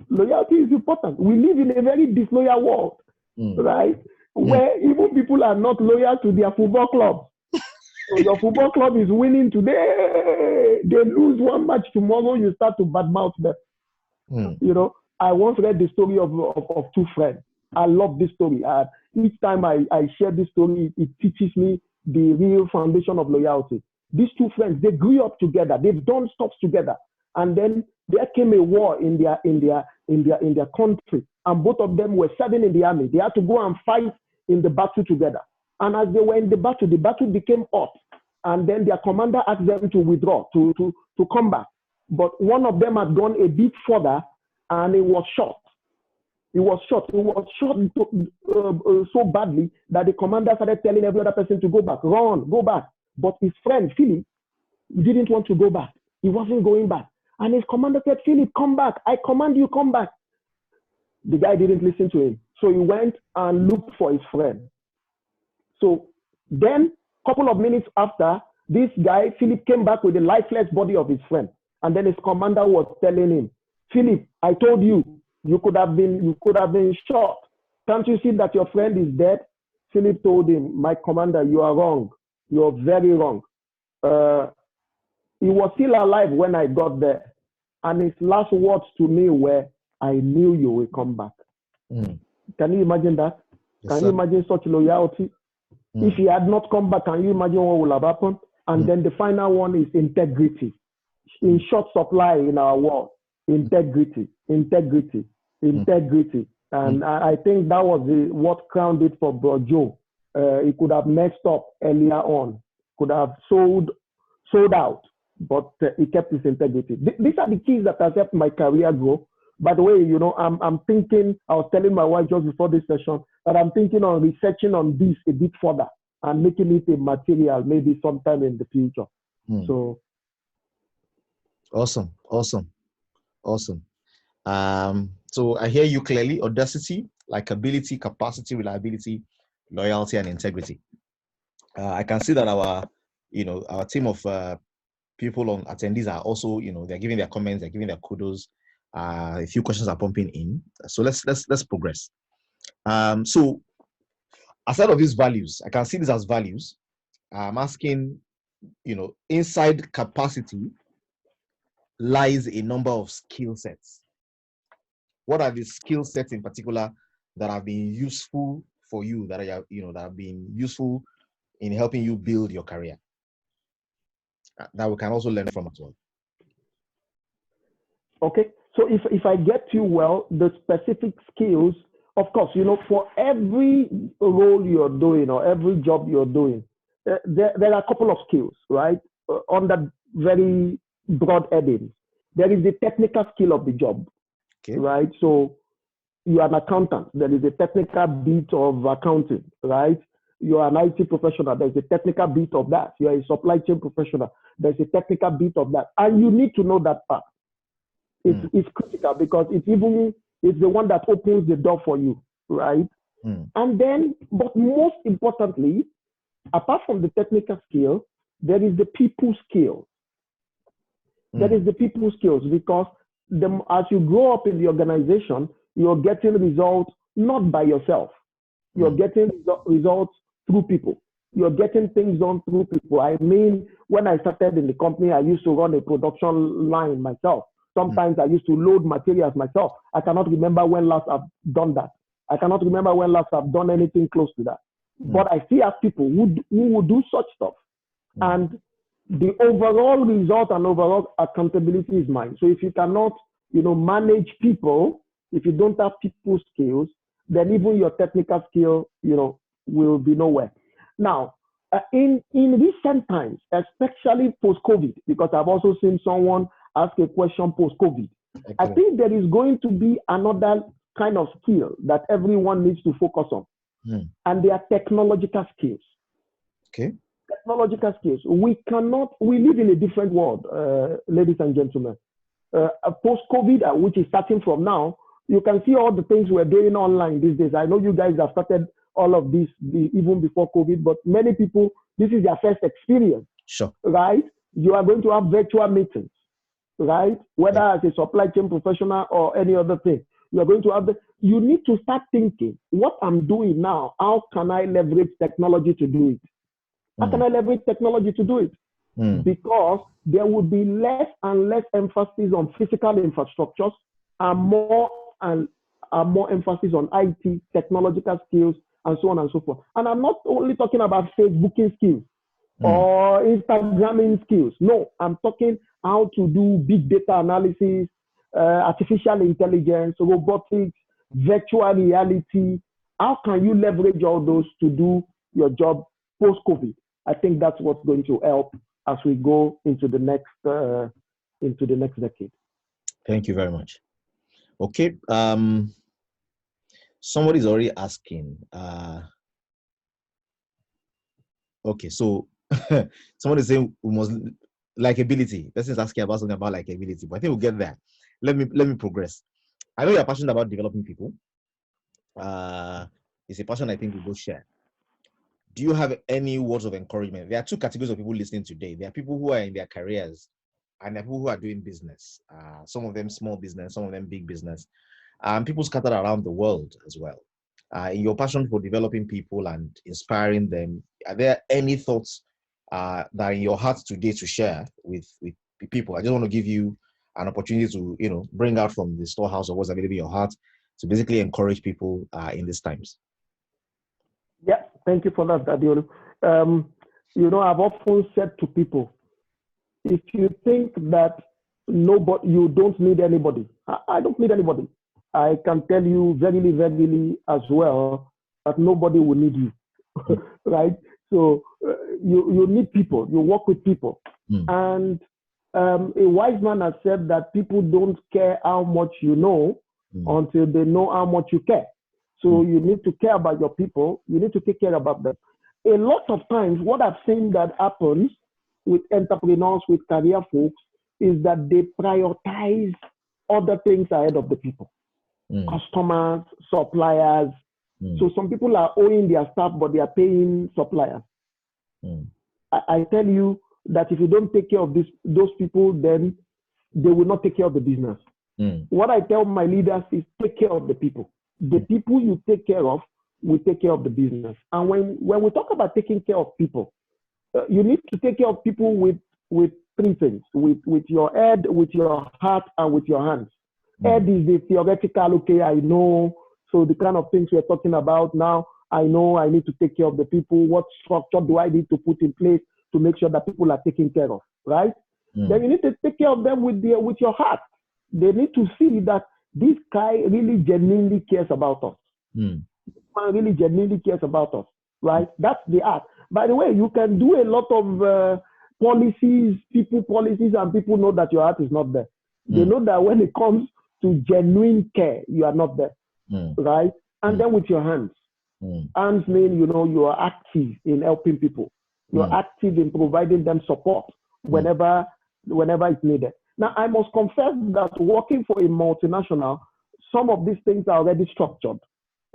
Loyalty is important. We live in a very disloyal world, right? Where even people are not loyal to their football club. So your football club is winning today. They lose 1 match tomorrow, you start to badmouth them. I once read the story of 2 friends. I love this story. Each time I share this story, it teaches me the real foundation of loyalty. These 2 friends, they grew up together. They've done stuff together. And then there came a war in their country. And both of them were serving in the army. They had to go and fight in the battle together. And as they were in the battle became hot. And then their commander asked them to withdraw, to come back. But one of them had gone a bit further and it was shot. It was shot so badly that the commander started telling every other person to go back, run, go back. But his friend, Philip, didn't want to go back. He wasn't going back. And his commander said, Philip, come back. I command you, come back. The guy didn't listen to him. So he went and looked for his friend. So then, a couple of minutes after, this guy, Philip, came back with the lifeless body of his friend. And then his commander was telling him, Philip, I told you, you could have been shot. Can't you see that your friend is dead? Philip told him, my commander, you are wrong. You are very wrong. He was still alive when I got there. And his last words to me were, I knew you will come back. Can you imagine that? Yes, can sir. you imagine such loyalty? If he had not come back, can you imagine what would have happened? And then the final one is integrity. In short supply in our world, integrity. And I think that was what crowned it for Bro Joe. He could have messed up earlier on, could have sold out, but he kept his integrity. These are the keys that have helped my career grow. By the way, I'm thinking, I was telling my wife just before this session that I'm thinking on researching on this a bit further and making it a material maybe sometime in the future. So. Awesome. So I hear you clearly: audacity, likability, capacity, reliability, loyalty, and integrity. I can see that our team of people on attendees are also, they're giving their comments, they're giving their kudos. A few questions are pumping in. So let's progress. So aside of these values, I can see these as values. I'm asking, inside capacity lies a number of skill sets. What are the skill sets in particular that have been useful for you that are, that have been useful in helping you build your career that we can also learn from as well? Okay. So if I get you well, the specific skills, of course, for every role you're doing or every job you're doing, there are a couple of skills, right? On that very broad heading. There is the technical skill of the job, Okay. right? So you're an accountant. There is a technical bit of accounting, right? You're an IT professional. There's a technical bit of that. You're a supply chain professional. There's a technical bit of that. And you need to know that part. It's critical because it's the one that opens the door for you, right? And then, but most importantly, apart from the technical skill, there is the people skill. There is the people skills because as you grow up in the organization, you're getting results not by yourself. You're getting results through people. You're getting things done through people. I mean, when I started in the company, I used to run a production line myself. Sometimes I used to load materials myself. I cannot remember when last I've done that. I cannot remember when last I've done anything close to that. But I still have people who will do such stuff. And the overall result and overall accountability is mine. So if you cannot, manage people, if you don't have people skills, then even your technical skill, will be nowhere. Now, in recent times, especially post-COVID, because I've also seen someone ask a question post-COVID. I think there is going to be another kind of skill that everyone needs to focus on. And they are technological skills. Okay. Technological skills. We live in a different world, ladies and gentlemen. Post-COVID, which is starting from now, you can see all the things we're doing online these days. I know you guys have started all of this even before COVID, but many people, this is their first experience. Sure. Right? You are going to have virtual meetings. Right? Whether as a supply chain professional or any other thing, you are going to have you need to start thinking, what I'm doing now, how can I leverage technology to do it? How can I leverage technology to do it? Because there will be less and less emphasis on physical infrastructures and more emphasis on IT, technological skills, and so on and so forth. And I'm not only talking about Facebooking skills or Instagramming skills. No, I'm talking how to do big data analysis, artificial intelligence, robotics, virtual reality. How can you leverage all those to do your job post-COVID? I think that's what's going to help as we go into the next decade. Thank you very much. Okay. Somebody's already asking. Okay, so someone is saying we must likability. Person's asking about something about likability, but I think we'll get there. Let me progress. I know you're passionate about developing people. It's a passion I think we both share. Do you have any words of encouragement? There are two categories of people listening today. There are people who are in their careers and there are people who are doing business. Some of them small business, some of them big business. People scattered around the world as well. In your passion for developing people and inspiring them, are there any thoughts that are in your heart today to share with people? I just want to give you an opportunity to, bring out from the storehouse of what's available in your heart to basically encourage people in these times. Yeah, thank you for that, Adiolu. I've often said to people, if you think that you don't need anybody, I don't need anybody. I can tell you verily, verily as well that nobody will need you, right? So you need people. You work with people. And a wise man has said that people don't care how much you know until they know how much you care. So you need to care about your people. You need to take care about them. A lot of times, what I've seen that happens with entrepreneurs, with career folks, is that they prioritize other things ahead of the people. Customers, suppliers. So some people are owing their staff, but they are paying suppliers. I tell you that if you don't take care of those people, then they will not take care of the business. What I tell my leaders is take care of the people. The people you take care of will take care of the business. And when we talk about taking care of people, you need to take care of people with three things: with your head, with your heart, and with your hands. Head is the theoretical, okay, I know. So the kind of things we're talking about now, I know I need to take care of the people. What structure do I need to put in place to make sure that people are taken care of, right? Then you need to take care of them with your heart. They need to see that this guy really genuinely cares about us. Man really genuinely cares about us, right? That's the art. By the way, you can do a lot of policies, and people know that your heart is not there. They know that when it comes to genuine care, you are not there, right? And then with your hands. Hands mean, you are active in helping people. You're active in providing them support whenever it's needed. Now, I must confess that working for a multinational, some of these things are already structured,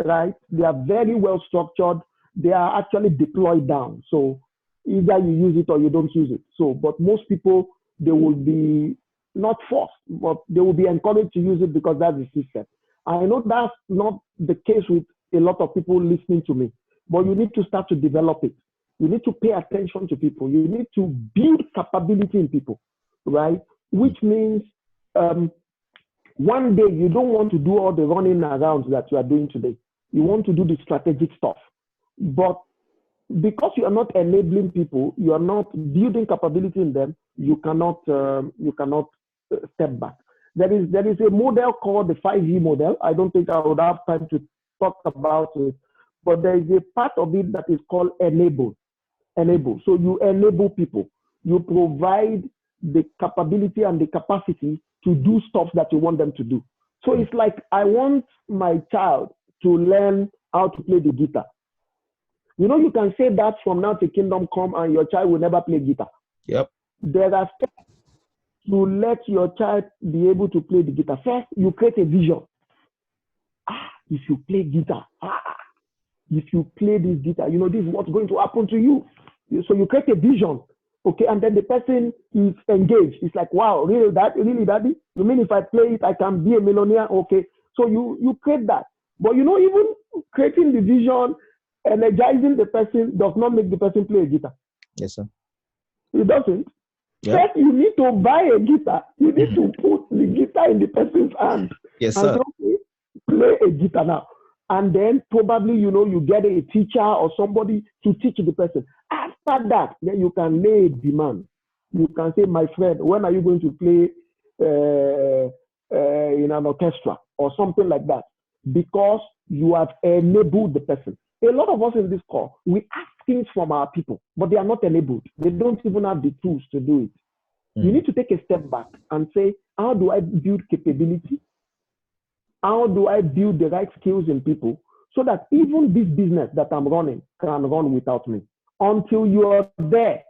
right? They are very well structured. They are actually deployed down. So either you use it or you don't use it. So, but most people, they will be not forced, but they will be encouraged to use it because that's the system. I know that's not the case with a lot of people listening to me, but you need to start to develop it. You need to pay attention to people. You need to build capability in people, right? Which means one day you don't want to do all the running around that you are doing today. You want to do the strategic stuff. But because you are not enabling people, you are not building capability in them, you cannot step back. There is a model called the 5E model. I don't think I would have time to talk about it, but there is a part of it that is called enable. So you enable people. You provide the capability and the capacity to do stuff that you want them to do. So it's like, I want my child to learn how to play the guitar. You can say that from now to kingdom come and your child will never play guitar. Yep. There are steps to let your child be able to play the guitar. First, you create a vision. If you play guitar, if you play this guitar, this is what's going to happen to you. So you create a vision, okay? And then the person is engaged. It's like, wow, really, daddy? You mean if I play it, I can be a millionaire? Okay. So you create that. But even creating the vision, energizing the person does not make the person play a guitar. Yes, sir. It doesn't. Yep. First, you need to buy a guitar. You need to put the guitar in the person's hand. Yes, sir. And say, okay, play a guitar now. And then probably, you get a teacher or somebody to teach the person. After that, then you can lay a demand. You can say, my friend, when are you going to play in an orchestra or something like that? Because you have enabled the person. A lot of us in this call, we ask things from our people, but they are not enabled. They don't even have the tools to do it. You need to take a step back and say, how do I build capability? How do I build the right skills in people so that even this business that I'm running can run without me? Until you are there,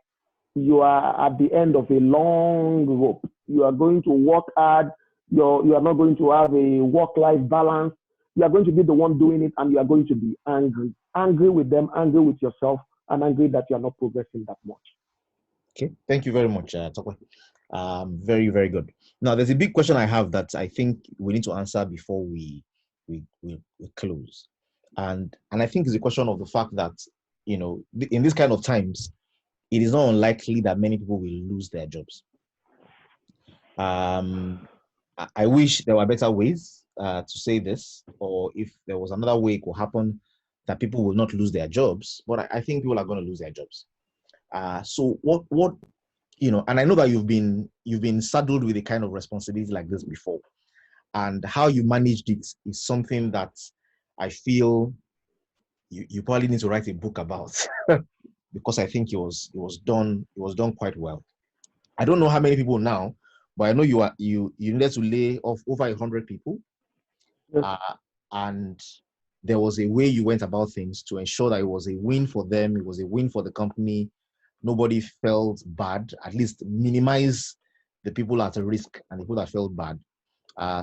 you are at the end of a long rope. You are going to work hard. You are not going to have a work-life balance. You are going to be the one doing it, and you are going to be angry. Angry with them, angry with yourself, and angry that you are not progressing that much. Okay, thank you very much, Tokwe. Very, very good. Now, there's a big question I have that I think we need to answer before we close, and I think it's a question of the fact that in this kind of times, it is not unlikely that many people will lose their jobs. I wish there were better ways to say this, or if there was another way it could happen that people will not lose their jobs, but I think people are going to lose their jobs. So what and I know that you've been saddled with a kind of responsibility like this before, and how you managed it is something that I feel you probably need to write a book about because I think it was done quite well. I don't know how many people now, but I know you needed to lay off over 100 people. Yes. And there was a way you went about things to ensure that it was a win for them, it was a win for the company. Nobody felt bad, at least minimize the people at risk and the people that felt bad.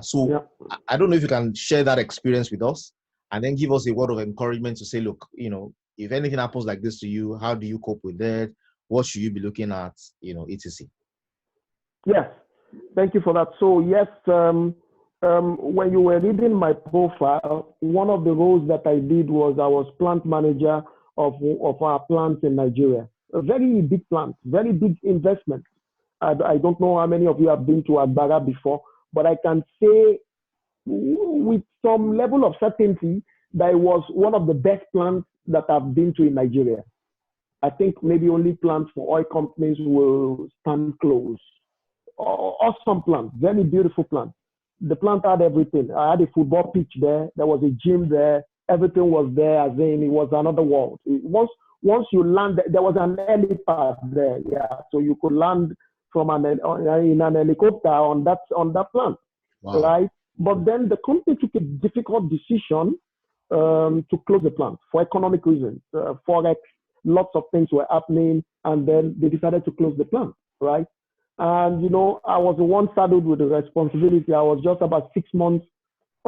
So I don't know if you can share that experience with us and then give us a word of encouragement to say, look, if anything happens like this to you, how do you cope with it? What should you be looking at, etc. Yes, thank you for that. So yes, when you were reading my profile, one of the roles that I did was I was plant manager of our plants in Nigeria. A very big plant, very big investment. I don't know how many of you have been to Agbara before, but I can say with some level of certainty that it was one of the best plants that I've been to in Nigeria. I think maybe only plants for oil companies will stand close. Awesome plant, very beautiful plant. The plant had everything. I had a football pitch there. There was a gym there. Everything was there, as in it was another world. Once you land, there was an helipad there, yeah. So you could land from in an helicopter on that plant, Wow. right? But then the company took a difficult decision to close the plant for economic reasons. Forex, lots of things were happening, and then they decided to close the plant, right? And I was the one saddled with the responsibility. I was just about 6 months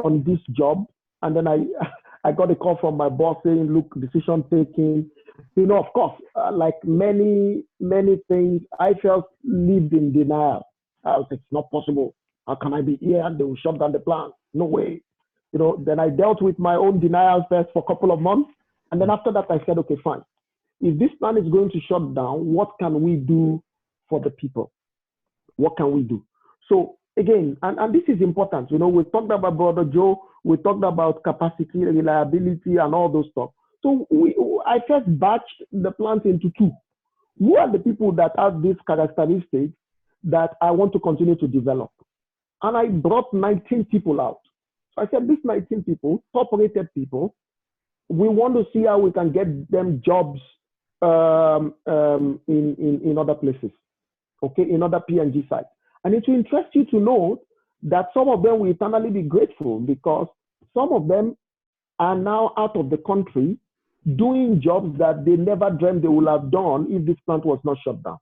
on this job, and then I got a call from my boss saying, "Look, decision taking." Of course, like many things, I lived in denial. I was, it's not possible. How can I be here? They will shut down the plant. No way. Then I dealt with my own denial first for a couple of months, and then after that, I said, okay, fine. If this plant is going to shut down, what can we do for the people? What can we do? So again, and this is important. We talked about Brother Joe, we talked about capacity, reliability, and all those stuff. So I first batched the plants into two. Who are the people that have these characteristics that I want to continue to develop? And I brought 19 people out. So I said, these 19 people, top-rated people, we want to see how we can get them jobs in other places, okay, in other P&G sites. And it will interest you to know that some of them will eternally be grateful because some of them are now out of the country doing jobs that they never dreamed they would have done if this plant was not shut down.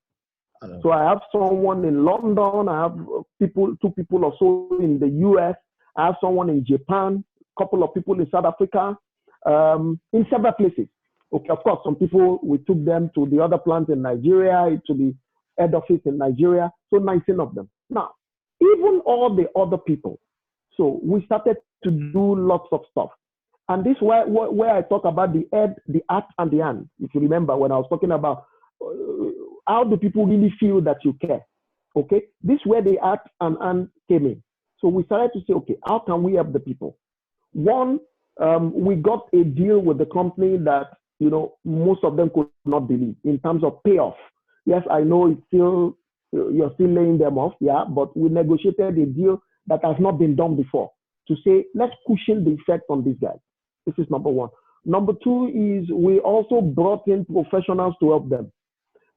So I have someone in London, I have two people or so in the US, I have someone in Japan, a couple of people in South Africa, in several places. Okay, of course, some people, we took them to the other plants in Nigeria, to the head office in Nigeria, so 19 of them. Now, even all the other people, so we started to do lots of stuff. And this is where I talk about the head, the heart, and the hand. If you remember when I was talking about how do people really feel that you care, okay? This is where the heart and hand came in. So we started to say, okay, how can we help the people? One, we got a deal with the company that, most of them could not believe in terms of payoff. Yes, I know you're still laying them off, yeah, but we negotiated a deal that has not been done before to say, let's cushion the effect on these guys. This is number one. Number two is we also brought in professionals to help them.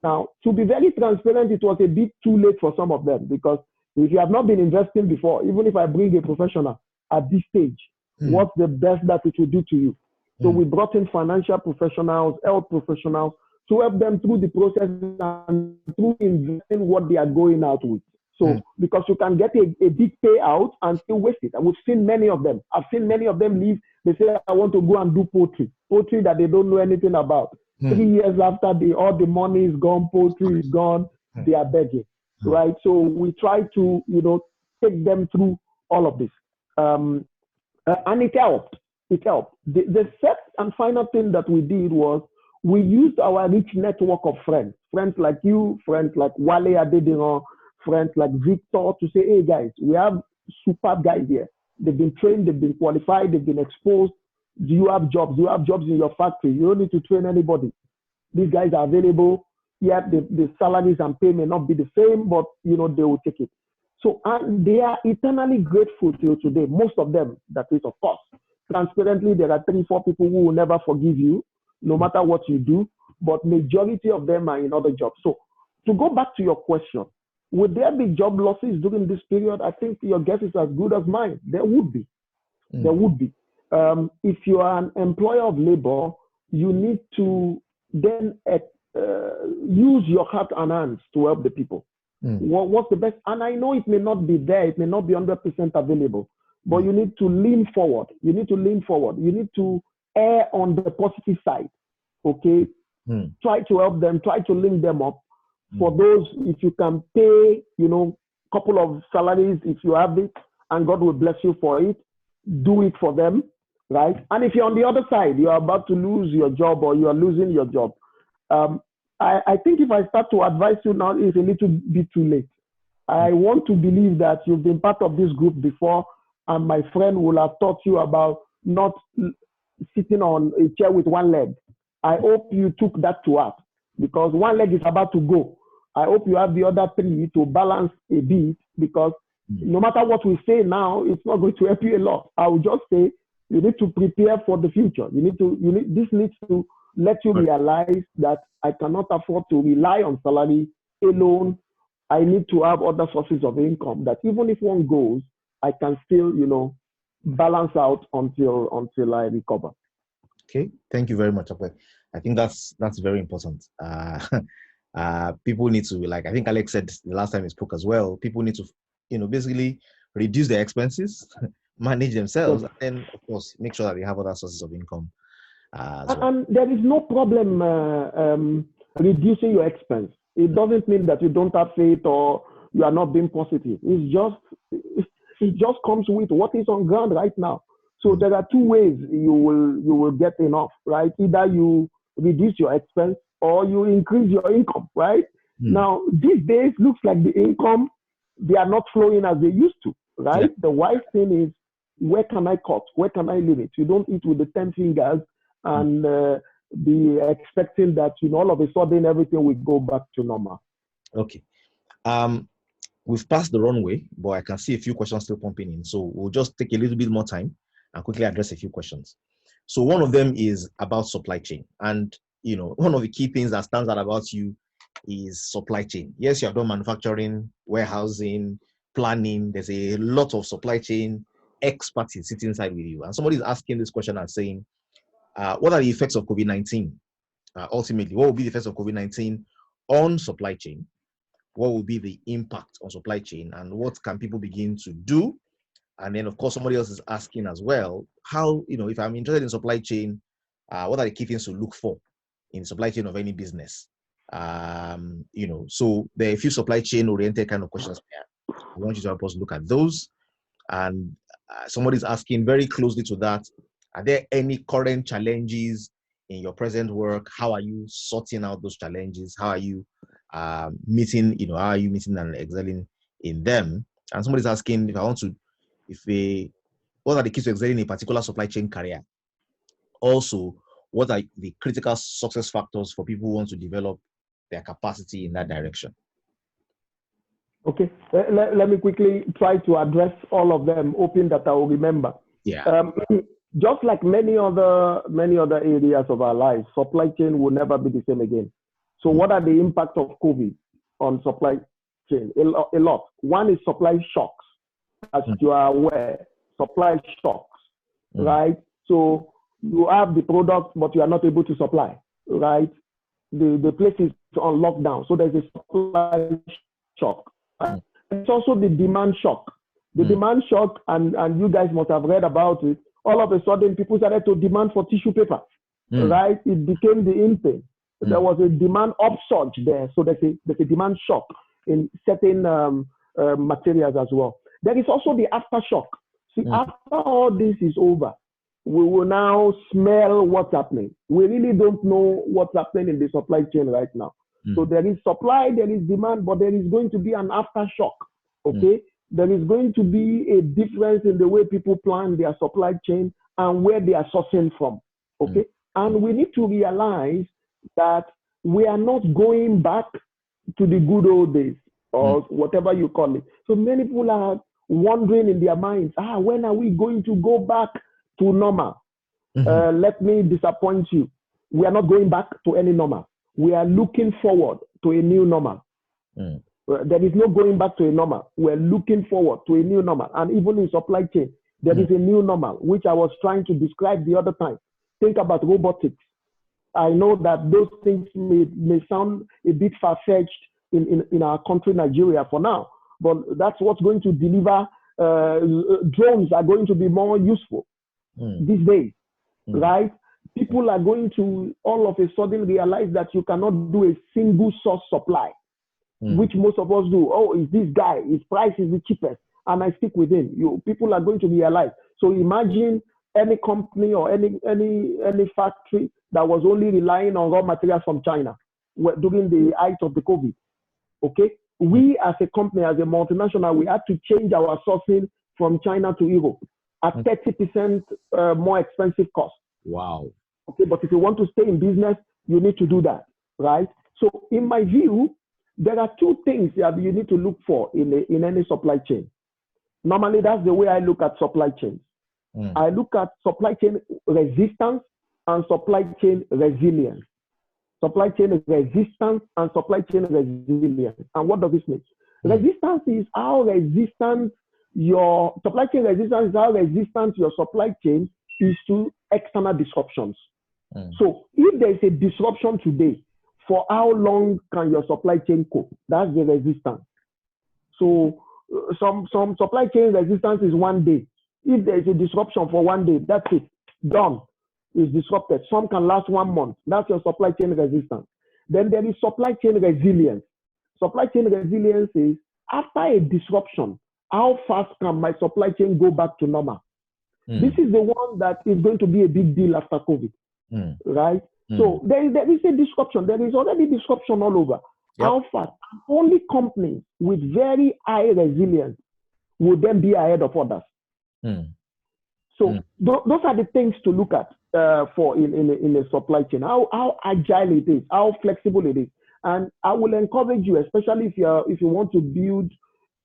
Now, to be very transparent, it was a bit too late for some of them because if you have not been investing before, even if I bring a professional at this stage, what's the best that it will do to you? So we brought in financial professionals, health professionals to help them through the process and through investing what they are going out with. So because you can get a big payout and still waste it. And we've seen many of them. I've seen many of them leave. They say, I want to go and do poultry that they don't know anything about. 3 years after all the money is gone, poultry is gone, they are begging, right? So we try to, take them through all of this. And it helped. It helped. The first and final thing that we did was we used our rich network of friends like you, friends like Wale Adediran, friends like Victor, to say, hey guys, we have superb guys here. They've been trained, they've been qualified, they've been exposed. Do you have jobs? Do you have jobs in your factory? You don't need to train anybody. These guys are available. Yeah, the salaries and pay may not be the same, but they will take it. So and they are eternally grateful till today. Most of them, that is, of course. Transparently, there are 3-4 people who will never forgive you, no matter what you do. But majority of them are in other jobs. So to go back to your question, would there be job losses during this period? I think your guess is as good as mine. There would be. There would be. If you are an employer of labor, you need to then use your heart and hands to help the people. What's the best? And I know it may not be there, it may not be 100% available, but you need to lean forward. You need to lean forward. You need to err on the positive side, okay? Try to help them, try to link them up. For those, if you can pay, couple of salaries, if you have it, and God will bless you for it, do it for them, right? And if you're on the other side, you're about to lose your job or you are losing your job, I think if I start to advise you now, it's a little bit too late. I want to believe that you've been part of this group before, and my friend will have taught you about not sitting on a chair with one leg. I hope you took that to heart, because one leg is about to go. I hope you have the other three to balance a bit, because no matter what we say now, it's not going to help you a lot. I will just say you need to prepare for the future. This needs to let you realize that I cannot afford to rely on salary alone. I need to have other sources of income that even if one goes, I can still, balance out until I recover. Okay, thank you very much, Akwe. I think that's very important. People need to, like I think Alex said the last time he spoke as well, people need to, basically reduce their expenses, manage themselves, and then of course make sure that they have other sources of income as well. And there is no problem reducing your expense. It doesn't mean that you don't have faith or you are not being positive. It just comes with what is on ground right now. So there are two ways you will get enough, right? Either you reduce your expense or you increase your income, right? Now, these days, looks like the income, they are not flowing as they used to, right? The wise thing is, where can I cut? Where can I limit? You don't eat with the 10 fingers and be expecting that, all of a sudden everything will go back to normal. Okay. We've passed the runway, but I can see a few questions still pumping in. So we'll just take a little bit more time and quickly address a few questions. So one of them is about supply chain. And, one of the key things that stands out about you is supply chain. Yes, you have done manufacturing, warehousing, planning. There's a lot of supply chain expertise sitting inside with you. And somebody is asking this question and saying, what are the effects of COVID-19? Ultimately, what will be the effects of COVID-19 on supply chain? What will be the impact on supply chain, and what can people begin to do? And then, of course, somebody else is asking as well, how, if I'm interested in supply chain, what are the key things to look for in supply chain of any business? So there are a few supply chain oriented kind of questions here. I want you to help us look at those. And somebody's asking very closely to that, are there any current challenges in your present work? How are you sorting out those challenges? How are you meeting and excelling in them? And somebody's asking what are the keys to excelling in a particular supply chain career? Also, what are the critical success factors for people who want to develop their capacity in that direction? Okay, let me quickly try to address all of them, hoping that I will remember. Yeah. Just like many other areas of our lives, supply chain will never be the same again. So what are the impacts of COVID on supply chain? A lot. One is supply shocks, as you are aware, supply shocks, right? So you have the product, but you are not able to supply, right? The place is on lockdown, so there's a supply shock. Right? It's also the demand shock. The demand shock, and you guys must have read about it, all of a sudden people started to demand for tissue paper, right? It became the in thing. There was a demand upsurge there, so there's a demand shock in certain materials as well. There is also the aftershock. See, after all this is over, we will now smell what's happening. We really don't know what's happening in the supply chain right now. So there is supply, there is demand, but there is going to be an aftershock, okay? There is going to be a difference in the way people plan their supply chain and where they are sourcing from, okay? And we need to realize that we are not going back to the good old days or whatever you call it. So many people are wondering in their minds, when are we going to go back to normal? Let me disappoint you. We are not going back to any normal. We are looking forward to a new normal. There is no going back to a normal. We're looking forward to a new normal. And even in supply chain, there is a new normal, which I was trying to describe the other time. Think about robotics. I know that those things may sound a bit far-fetched in our country, Nigeria, for now. But that's what's going to deliver. Drones are going to be more useful these days, right? People are going to all of a sudden realize that you cannot do a single source supply, which most of us do. Oh, is this guy, his price is the cheapest, and I stick with him. People are going to realize. So imagine any company or any factory that was only relying on raw materials from China during the height of the COVID. Okay, we as a company, as a multinational, we had to change our sourcing from China to Europe at 30% more expensive cost. Wow. Okay, but if you want to stay in business, you need to do that, right? So in my view, there are two things that you need to look for in any supply chain. Normally, that's the way I look at supply chains. I look at supply chain resistance and supply chain resilience. Supply chain resistance and supply chain resilience. And what does this mean? Resistance is how resistant your supply chain resistance is how resistant your supply chain is to external disruptions. So if there is a disruption today, for how long can your supply chain cope? That's the resistance. So some supply chain resistance is 1 day. If there is a disruption for 1 day, that's it. Done. It's disrupted. Some can last 1 month. That's your supply chain resistance. Then there is supply chain resilience. Supply chain resilience is after a disruption, how fast can my supply chain go back to normal? This is the one that is going to be a big deal after COVID, right? So there is a disruption. There is already disruption all over. Yep. How fast? Only companies with very high resilience will then be ahead of others. So those are the things to look at for in a supply chain. How agile it is, how flexible it is, and I will encourage you, especially if you want to build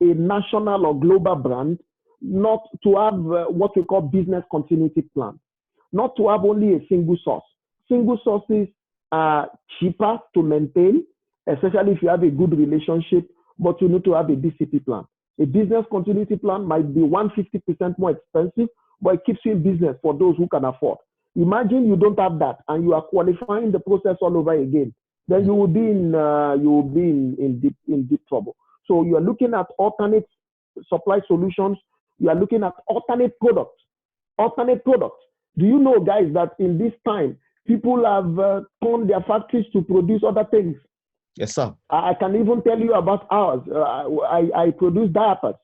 a national or global brand, not to have what we call business continuity plan, not to have only a single source. Single sources are cheaper to maintain, especially if you have a good relationship, but you need to have a BCP plan. A business continuity plan might be 150% more expensive, but it keeps you in business for those who can afford. Imagine you don't have that and you are qualifying the process all over again. Then you will be in deep trouble. So you are looking at alternate supply solutions. You are looking at alternate products. Alternate products. Do you know, guys, that in this time, people have turned their factories to produce other things? Yes, sir. I can even tell you about ours. I produce diapers.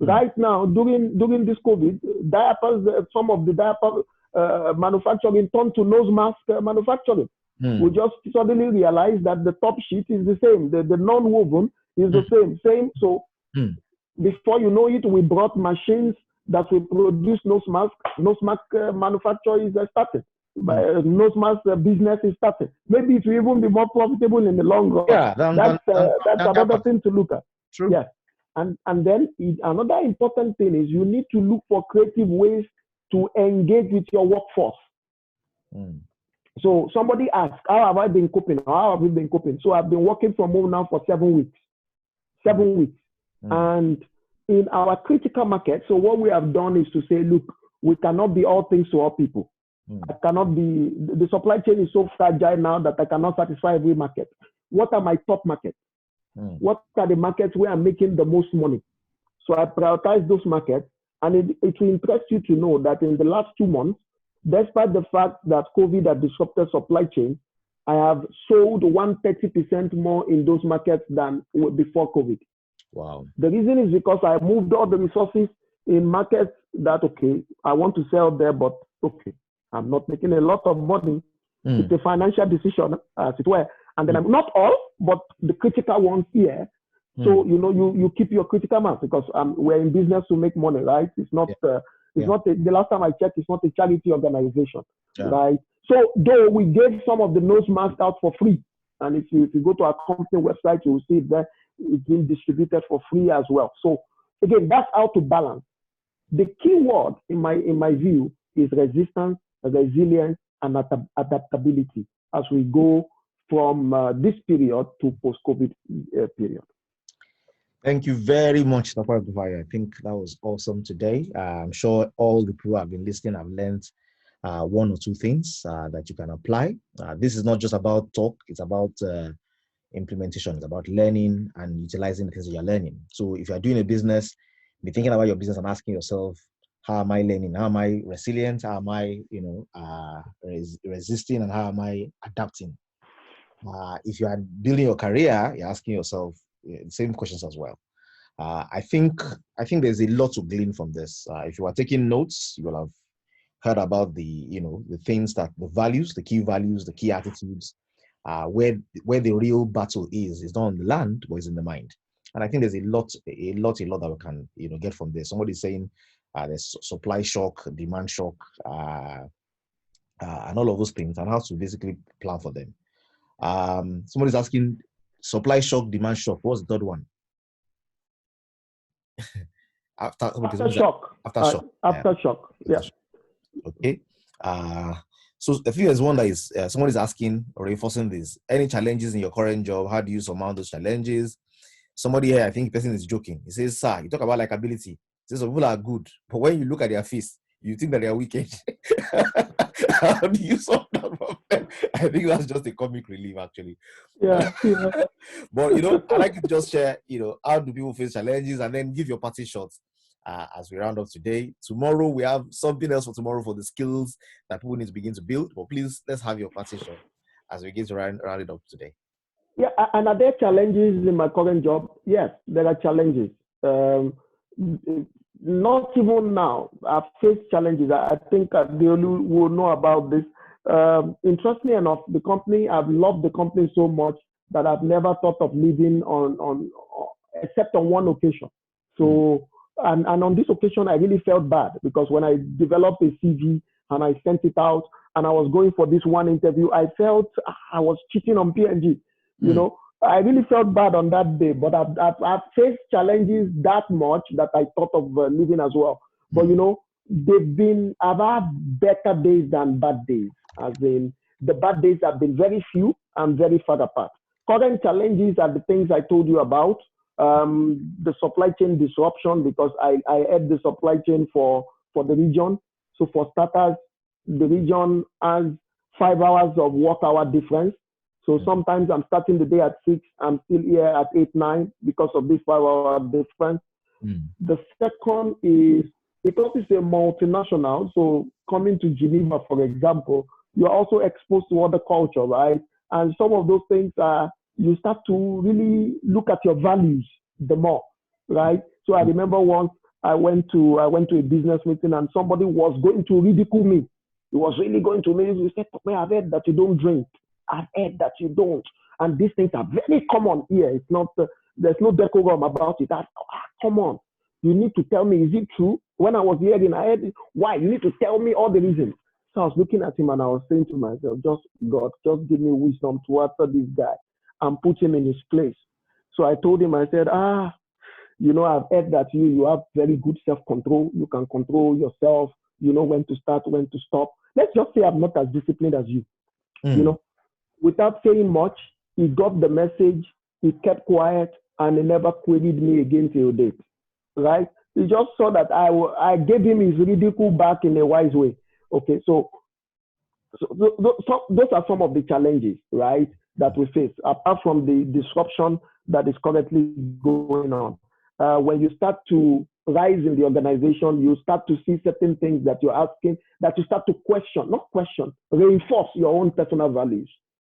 Right now, during this COVID, diapers, some of the diaper manufacturing turned to nose mask manufacturing. We just suddenly realized that the top sheet is the same. The non-woven is the same. So before you know it, we brought machines that will produce nose mask. Nose mask manufacture is starting. Nose mask business is starting. Maybe it will even be more profitable in the long run. Yeah, that's another thing to look at. True. Yes. And then another important thing is you need to look for creative ways to engage with your workforce. So somebody asked, how have I been coping? How have you been coping? So I've been working from home now for 7 weeks. 7 weeks. And in our critical market, so what we have done is to say, look, we cannot be all things to all people. I cannot be, the supply chain is so fragile now that I cannot satisfy every market. What are my top markets? What are the markets where I'm making the most money? So I prioritize those markets, and it will interest you to know that in the last 2 months, despite the fact that COVID had disrupted supply chain, I have sold 130% more in those markets than before COVID. Wow. The reason is because I moved all the resources in markets that, okay, I want to sell there, but okay, I'm not making a lot of money. It's a financial decision, as it were. And then I'm not all, but the critical ones here. So, you keep your critical mass because we're in business to make money, right? It's not, the last time I checked, it's not a charity organization, right? So, though we gave some of the nose masks out for free, and if you go to our company website, you will see it there, it's being distributed for free as well. So, again, that's how to balance. The key word in my view is resistance, resilience, and adaptability as we go from this period to post-COVID period. Thank you very much, Temitope Ogunfayo. I think that was awesome today. I'm sure all the people who have been listening have learned 1 or 2 things that you can apply. This is not just about talk, it's about implementation. It's about learning and utilizing the things that you're learning. So if you're doing a business, be thinking about your business and asking yourself, how am I learning? How am I resilient? How am I, resisting? And how am I adapting? If you are building your career, you're asking yourself the same questions as well. I think there's a lot to glean from this. If you are taking notes, you will have heard about the things that the values, the key attitudes, where the real battle is not on the land, but is in the mind. And I think there's a lot that we can get from this. Somebody's saying there's supply shock, demand shock, and all of those things, and how to basically plan for them. Somebody's asking, supply shock, demand shock. What's the third one? Aftershock. Aftershock. Aftershock. Yeah. Okay. So I think there's one that is someone is asking or reinforcing this. Any challenges in your current job? How do you surmount those challenges? Somebody here, I think the person is joking. He says, "Sir, you talk about likability. He says some people are good, but when you look at their face, you think that they are wicked." How do you solve that problem? I think that's just a comic relief, actually. Yeah. But I like you to just share, how do people face challenges, and then give your party shots as we round up today. Tomorrow we have something else for tomorrow for the skills that people need to begin to build. But please, let's have your party shot as we begin to round it up today. Yeah, and are there challenges in my current job? Yes, there are challenges. Not even now. I've faced challenges. I think Deolu will know about this. Interestingly enough, I've loved the company so much that I've never thought of leaving on except on one occasion. So, and on this occasion, I really felt bad because when I developed a CV and I sent it out and I was going for this one interview, I felt I was cheating on P&G. I really felt bad on that day, but I've faced challenges that much that I thought of leaving as well. But I've had better days than bad days. As in, the bad days have been very few and very far apart. Current challenges are the things I told you about. The supply chain disruption, because I head the supply chain for the region. So for starters, the region has 5 hours of work hour difference. So sometimes I'm starting the day at 6, I'm still here at 8, 9 because of this 5-hour difference. The second is, because it's a multinational, so coming to Geneva, for example, you're also exposed to other culture, right? And some of those things you start to really look at your values the more, right? So I remember once I went to a business meeting and somebody was going to ridicule me. He was really going to me. He said, "I've heard that you don't drink. I've heard that you don't." And these things are very common here. It's not, there's no decorum about it. Come on. You need to tell me, is it true? When I was hearing, I heard, why? You need to tell me all the reasons. So I was looking at him and I was saying to myself, God, just give me wisdom to answer this guy and put him in his place. So I told him, I said, I've heard that you have very good self-control. You can control yourself. You know when to start, when to stop. Let's just say I'm not as disciplined as you. Without saying much, he got the message, he kept quiet, and he never queried me again till date, right? He just saw that I gave him his ridicule back in a wise way. Okay, so those are some of the challenges, right, that we face, apart from the disruption that is currently going on. When you start to rise in the organization, you start to see certain things that you're asking, that you start to reinforce your own personal values.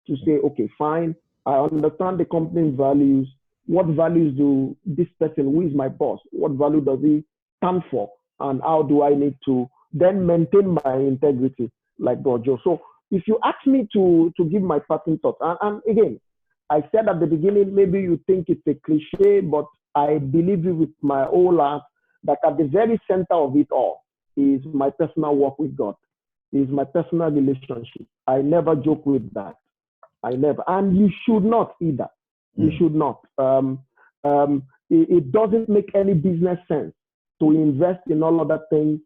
To say, okay, fine, I understand the company's values. What values do this person, who is my boss, what value does he stand for? And how do I need to then maintain my integrity like Gojo? So if you ask me to give my parting thoughts, and again, I said at the beginning, maybe you think it's a cliche, but I believe it with my whole heart that at the very center of it all is my personal work with God, is my personal relationship. I never joke with that. I never, and you should not either. You should not. It doesn't make any business sense to invest in all other things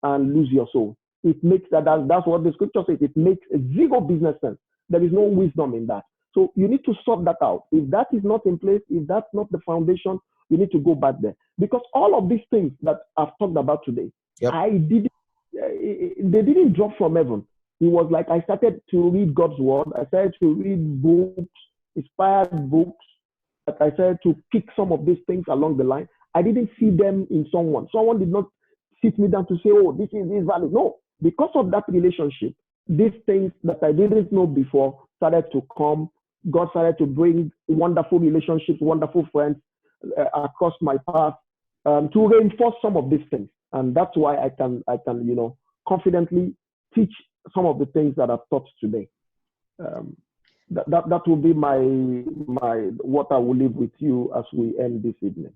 and lose your soul. It makes that's what the scripture says. It makes zero business sense. There is no wisdom in that. So you need to sort that out. If that is not in place, if that's not the foundation, you need to go back there. Because all of these things that I've talked about today, they didn't drop from heaven. It was like I started to read God's word. I started to read books, inspired books. That I started to pick some of these things along the line. I didn't see them in someone. Someone did not sit me down to say, "Oh, this is this value." No, because of that relationship, these things that I didn't know before started to come. God started to bring wonderful relationships, wonderful friends across my path to reinforce some of these things. And that's why I can confidently teach some of the things that I've taught today. That will be my what I will leave with you as we end this evening.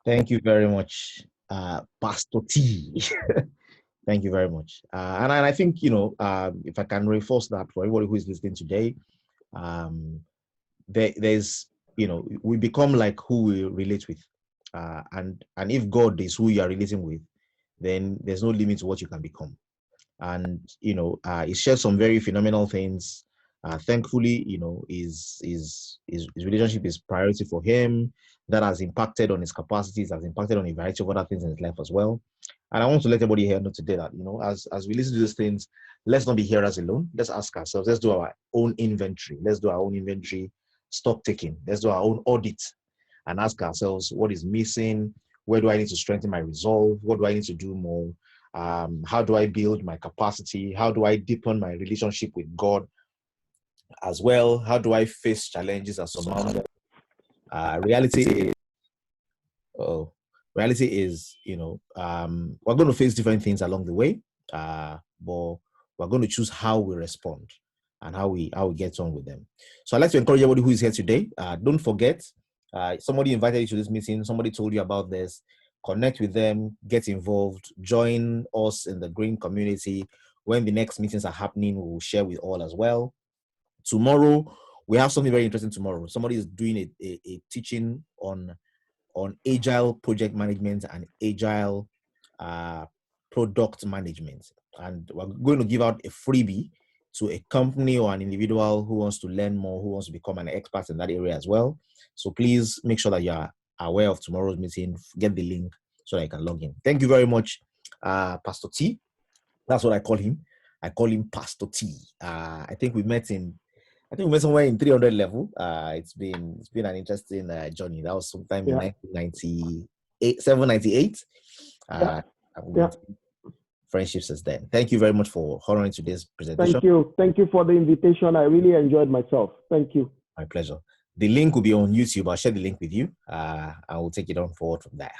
Thank you very much, Pastor T. Thank you very much. And I think, if I can reinforce that for everybody who is listening today, um, there's, we become like who we relate with. And if God is who you are relating with, then there's no limit to what you can become. And, he shared some very phenomenal things. Thankfully, his relationship is priority for him. That has impacted on his capacities, has impacted on a variety of other things in his life as well. And I want to let everybody here know today that, as we listen to these things, let's not be hearers alone. Let's ask ourselves, let's do our own inventory. Let's do our own inventory, stock taking. Let's do our own audit and ask ourselves, what is missing? Where do I need to strengthen my resolve? What do I need to do more? How do I build my capacity? How do I deepen my relationship with God as well? How do I face challenges and surmount them? Reality is, we're going to face different things along the way, but we're going to choose how we respond and how we get on with them. So I'd like to encourage everybody who is here today. Don't forget, somebody invited you to this meeting. Somebody told you about this. Connect with them, get involved, join us in the green community. When the next meetings are happening, we will share with all as well. Tomorrow, we have something very interesting tomorrow. Somebody is doing a teaching on agile project management and agile product management. And we're going to give out a freebie to a company or an individual who wants to learn more, who wants to become an expert in that area as well. So please make sure that you are aware of tomorrow's meeting. Get the link so that you can log in. Thank you very much, Pastor T. That's what I call him. I call him Pastor T. I think we met somewhere in 300 level. It's been an interesting journey. That was sometime in 1998, 798. Friendships since then. Thank you very much for honoring today's presentation. Thank you for the invitation. I really enjoyed myself. Thank you. My pleasure. The link will be on YouTube. I'll share the link with you. I will take it on forward from there.